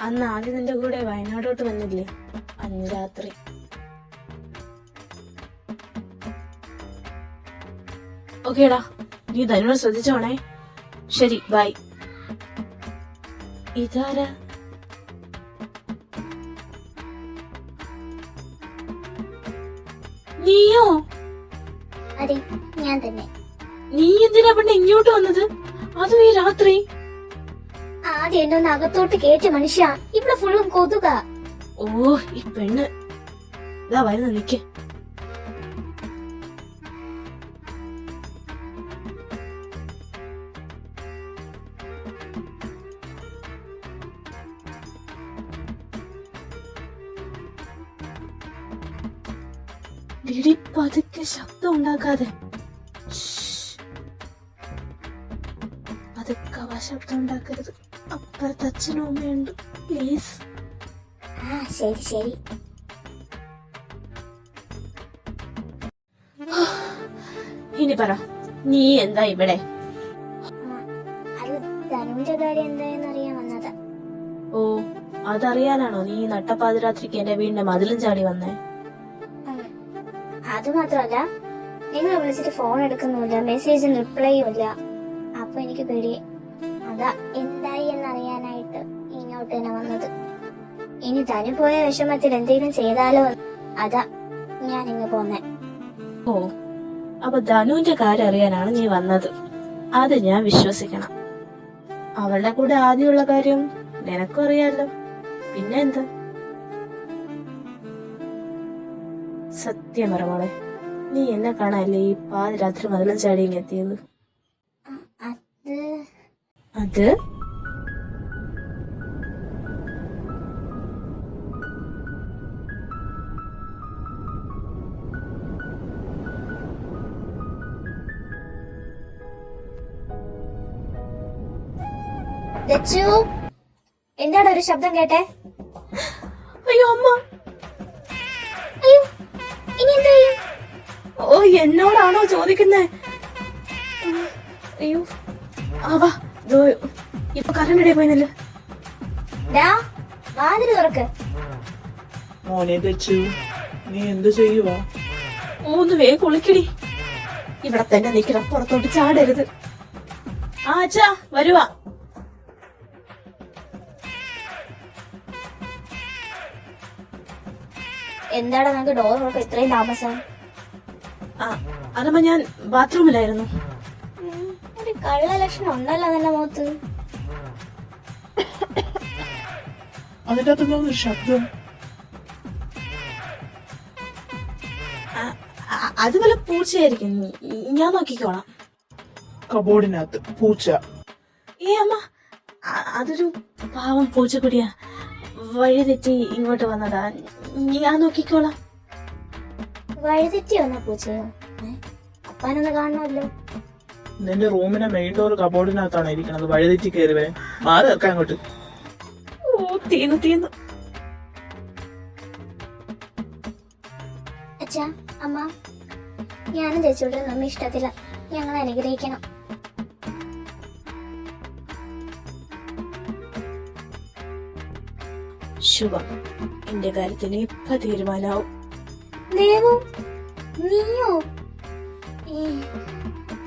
അന്ന് ആദ്യം നിന്റെ കൂടെ വയനാടോട്ട് വന്നില്ലേ, അന്ന് രാത്രി. ഓക്കേടാ, നീ തന്നോട് ശ്രദ്ധിച്ചോണേ. ശരി, ബൈ. ഇതാരാ? നീയോ? അതെ, ഞാൻ തന്നെ. നീ എന്തിനാ പെണ്ണ് ഇങ്ങോട്ട് വന്നത്, അതും ഈ രാത്രി? ആദ്യം എന്നെ ഒന്ന് അകത്തോട്ട് കേറ്റ മനുഷ്യ, ഇവിടെ ഫുള്ളും കൊതുക. ഓ, ഈ പെണ്ണ് ഇതാ വരുന്ന, നിക്ക്. ഡിഡി, പതുക്കെ, ശബ്ദം ഉണ്ടാക്കാതെ. പതുക്കെ ശബ്ദം ഉണ്ടാക്കരുത്. അപ്പുറത്ത് അച്ഛനും അമ്മയുണ്ട്, പ്ലീസ്. ശരി ശരി. ഇനി പറ, നീ എന്താ ഇവിടെ? അത് ധനുവിന്റെ കാര്യം എന്തായെന്ന് അറിയാൻ വന്നതാ. ഓ, അതറിയാനാണോ നീ നട്ടപ്പാതിരാത്രിക്ക് എന്റെ വീടിന്റെ മതിലും ചാടി വന്നേ? അത് മാത്രമല്ല, നിങ്ങൾ വിളിച്ചിട്ട് ഫോൺ എടുക്കുന്നില്ല, മെസ്സേജിന് റിപ്ലൈയും ഇല്ല. അപ്പൊ എനിക്ക് പേടി. അതാ എന്തായി എന്നറിയാനായിട്ട് ഇങ്ങോട്ട് തന്നെ വന്നത്. ഇനി തനു പോയ വിഷമത്തിൽ എന്തെങ്കിലും ചെയ്താലോ, അതാ ഞാൻ ഇങ്ങ് പോന്നെ. ഓ, അപ്പൊ ധനുവിന്റെ കാര്യം അറിയാനാണ് നീ വന്നത്. അത് ഞാൻ വിശ്വസിക്കണം. അവളുടെ കൂടെ ആദ്യമുള്ള കാര്യം നിനക്കും അറിയാലോ, പിന്നെ എന്താ? സത്യം പറ മോളെ, നീ എന്നെ കാണാല്ലേ ഈ പാതിരാത്രി മതിലും ചാടി എത്തിയത്? അത് എന്താടാ ഒരു ശബ്ദം കേട്ടെ? അയ്യോ അമ്മ, അയ്യോ, ഇനി എന്താ ചെയ്യും? ഓ, എന്നോടാണോ ചോദിക്കുന്നേ? അയ്യോ, ആവാ, ഇപ്പൊ കറണ്ടിടെ പോയിന്നല്ലോ. വാതില് തുറക്ക്. മോനെ തെച്ചു, നീ എന്ത് ചെയ്യുവാ? ഒന്ന് വേഗം കുളിക്കടി. ഇവിടെ തന്നെ നിക്കണം, പുറത്തോട്ട് ചാടരുത്. ആ അച്ഛാ, വരുവാ. എന്താടാ നമുക്ക് ഡോർ തുറക്കാൻ ഇത്രയും താമസം? അതമ്മ, ഞാൻ ബാത്റൂമിലായിരുന്നു. ഒരു കള്ള ലക്ഷണം ഉണ്ടല്ലോ നിന്റെ മുഖത്ത്. അതിന്റെ അകത്തുള്ള ഒരു ശബ്ദം. അത് വല്ല പൂച്ചയായിരിക്കും, ഞാൻ നോക്കിക്കോളാം. കബോർഡിനകത്ത് പൂച്ച. അമ്മ, അതൊരു പാവം പൂച്ചക്കുടിയാ, വഴി തെറ്റി ഇങ്ങോട്ട് വന്നതാ. ഞാൻ നോക്കിക്കോളാം. വഴിതെറ്റി വന്ന പൂച്ചയോ? അപ്പാനൊന്ന് കാണണമല്ലോ. നിന്റെ റൂമിന്റെ മെയിൻ ഡോർ കബോർഡിനകത്താണ് ഇരിക്കുന്നത്. വഴിതെറ്റി കയറി മാറി ഇറക്കാൻ അങ്ങോട്ട്. ഓ, തീർന്നു. അച്ഛാ, അമ്മ, ഞാനും ചേച്ചിയോട് നമ്മ ഇഷ്ടത്തില്ല. ഞങ്ങൾ അനുഗ്രഹിക്കണം. ശുഭം. എന്റെ കാര്യത്തിന് ഇപ്പൊ തീരുമാനാവും. ദേവു, നീയോ?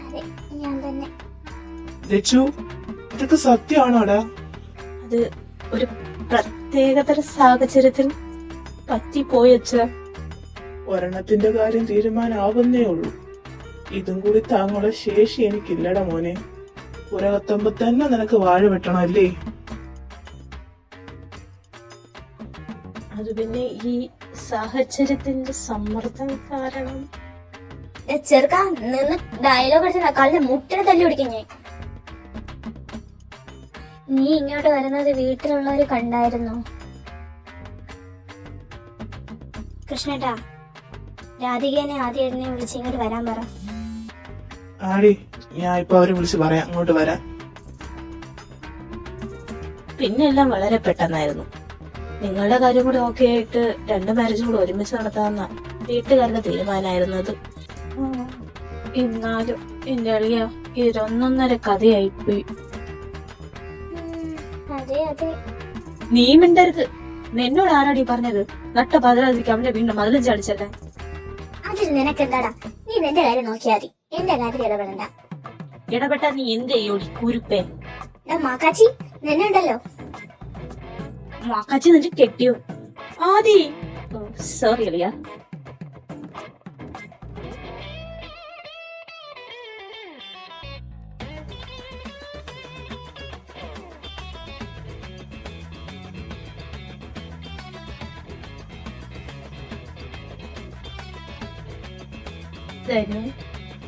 അതെ, ഞാൻ തന്നെ. ലച്ചു, ഇതൊക്കെ സത്യമാണോടാ? അത് ഒരു പ്രത്യേകതര സാഹചര്യത്തിൽ പറ്റിപ്പോയച്ച. ഒരെണ്ണത്തിന്റെ കാര്യം തീരുമാനാവുന്നേ ഉള്ളൂ. ഇതും കൂടി താങ്ങുള്ള ശേഷി എനിക്കില്ലടാ മോനെ. പുറകത്തുമ്പോ തന്നെ നിനക്ക് വാഴ വെട്ടണമല്ലേ? അത് പിന്നെ ഈ സാഹചര്യത്തിന്റെ സമ്മർദ്ദം കാരണം. ചെറുക്കാ നിന്ന് ഡയലോഗ് അടിച്ച കല്ലിന് മുട്ടിനെ തല്ലി പിടിക്കും ഞാൻ. നീ ഇങ്ങോട്ട് വരുന്നത് വീട്ടിലുള്ളവര് കണ്ടായിരുന്നു? കൃഷ്ണേട്ടാ, രാധികേനെ ആദ്യം എന്നെ വിളിച്ച് ഇങ്ങോട്ട് വരാൻ പറ. ആടി, ഞാൻ ഇപ്പൊ അവരെ വിളിച്ച് പറയാം, അങ്ങോട്ട് വരാൻ. പിന്നെ എല്ലാം വളരെ പെട്ടെന്നായിരുന്നു. നിങ്ങളുടെ കാര്യം കൂടി ഓക്കെ ആയിട്ട് 2 മാരേജും കൂടി ഒരുമിച്ച് നടത്താമെന്ന വീട്ടുകാരുടെ തീരുമാനമായിരുന്നത്. എന്നാലും എന്റെ അളിയ ഇതൊന്നൊന്നര കഥയായിപ്പോയി. അതെ അതെ, നീ മിണ്ടരുത്. നിന്നോട് ആരാടി പറഞ്ഞത്? നട്ട പതിരാതിരിക്കും അവന്റെ വീണ്ടും മതിലും ചാടിച്ചല്ലേ. അതിൽ നിനക്കെന്താടാ? നീ നിന്റെ കാര്യം നോക്കിയാ മതി, എന്റെ കാര്യത്തിൽ ഇടപെടണ്ട. ഇടപെട്ടാ നീ എന്ത് ചെയ്യോടി കുരുപ്പേ? മാക്കാച്ചി, നിന്നെ ഉണ്ടല്ലോ. മാക്കാച്ചി നിന്റെ കെട്ടിയോ? ആദി, സോറി അളിയ.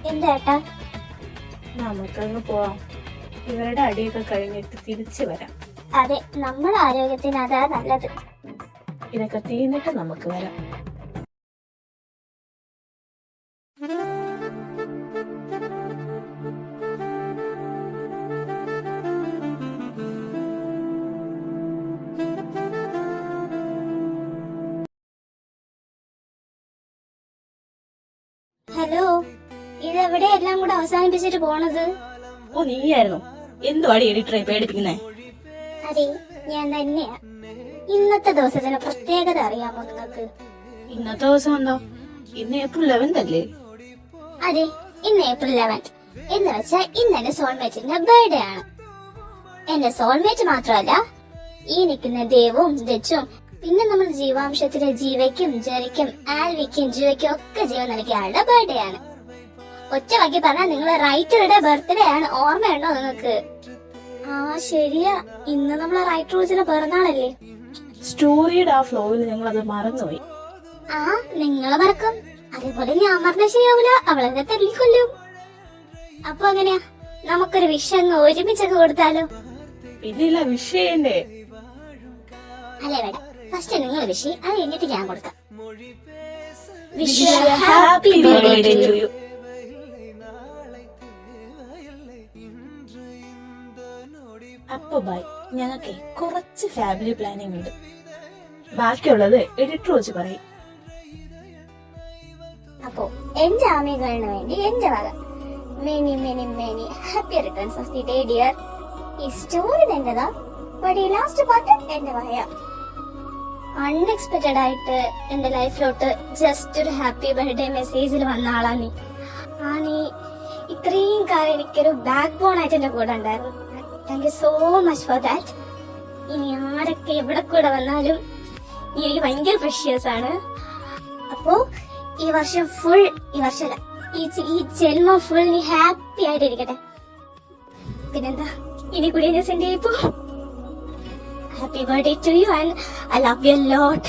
എന്താ ഏട്ടാ? നമുക്കങ്ങ് പോവാം. ഇവരുടെ അടിയൊക്കെ കഴിഞ്ഞിട്ട് തിരിച്ചു വരാം. അതെ, നമ്മുടെ ആരോഗ്യത്തിന് അതാ നല്ലത്. ഇതൊക്കെ തീർന്നിട്ട് നമുക്ക് വരാം. ഹലോ, ഇതെവിടെ എല്ലാം കൂടെ അവസാനിപ്പിച്ചിട്ട് പോണത്? ഓ, നീയായിരുന്നു. എന്തുവാടി എഡിറ്ററെ പേടിപ്പിക്കുന്നേ? അതെ, ഞാൻ തന്നെയാ. ഇന്നത്തെ ദിവസത്തിന് പ്രത്യേകത അറിയാമോ നിങ്ങൾക്ക്? ഇന്നത്തെ ദിവസം എന്താ? ഇന്ന് April 11th അല്ലേ? അതെ, ഇന്ന് April 11th എന്ന് വെച്ചാൽ ഇന്ന് എന്റെ സോൾമേറ്റിന്റെ ബർത്ത്ഡേ ആണ്. എന്റെ സോൾമേറ്റ് മാത്രമല്ല, ഈ നിൽക്കുന്ന ദേവും ദച്ചും പിന്നെ നമ്മുടെ ജീവാംശത്തിലെ ജീവയ്ക്കും ജെറിക്കും ആൽവിക്കും ജുവയ്ക്കും ഒക്കെ ജീവൻ നൽകിയ ആളുടെ ബർത്ത്ഡേ ആണ്. ഒറ്റ വാക്കി പറഞ്ഞാൽ നിങ്ങളെ റൈറ്ററുടെ ബർത്ത്ഡേ ആണ്. ഓർമ്മയുണ്ടോ നിങ്ങൾക്ക്? ആ ശരിയാ, ഇന്ന് നമ്മളെ റൈറ്റർ റോസിന്റെ പിറന്നാളല്ലേ. സ്റ്റോറിയുടെ ആ ഫ്ലോയിൽ ഞങ്ങൾ അത് മറന്നുപോയി. ആ, നിങ്ങളെ മറക്കും, അതേപോലെ ഞാൻ പറഞ്ഞ ശരിയാവൂല, അവളെന്നെ തല്ലിക്കൊല്ലും. അപ്പൊ അങ്ങനെയാ, നമുക്കൊരു വിഷയം ഒരുമിച്ചൊക്കെ കൊടുത്താലോ? പിന്നില്ല വിഷയല്ലേ? അല്ലേ വേണ്ട, ഫസ്റ്റ് നിങ്ങൾ വിഷയം, അത് കഴിഞ്ഞിട്ട് ഞാൻ കൊടുക്കാം. Happy birthday to you. അപ്പൊ ബൈ. ഞങ്ങൾക്ക് കുറച്ച് ഫാമിലി പ്ലാനിങ് ഉണ്ട്. ബാക്കിയുള്ളത് എഡിറ്റർ വെച്ച് പറയും. അപ്പോ എന്റെ ആമികളിന് വേണ്ടി എന്റെ വക many many many happy returns of the day dear. ഈ സ്റ്റോറി എന്റേതാ, ബട്ട് ഈ ലാസ്റ്റ് പാർട്ട് എന്റെ വകയാ. അൺഎക്സ്പെക്ടഡ് ആയിട്ട് എന്റെ ലൈഫിലോട്ട് ജസ്റ്റ് ഒരു ഹാപ്പി ബർത്ത്ഡേ മെസ്സേജിൽ വന്ന ആളാ നീ. ആ നീ ഇത്രയും കാലം എനിക്കൊരു ബാക്ക് ബോൺ ആയിട്ട് എന്റെ കൂടെ ഉണ്ടായിരുന്നു. Thank you so much for that. ഇനി ആരൊക്കെ എവിടെ കൂടെ വന്നാലും നീ എനിക്ക് ഭയങ്കര പ്രഷ്യസ് ആണ്. അപ്പോ ഈ വർഷം ഫുൾ, ഈ വർഷമല്ല, ഈ ജന്മം ഫുൾ നീ ഹാപ്പി ആയിട്ടിരിക്കട്ടെ. പിന്നെന്താ, ഇനി കൂടി എന്നെ സെൻഡ് ചെയ്യപ്പോ happy birthday to you and I love you lot.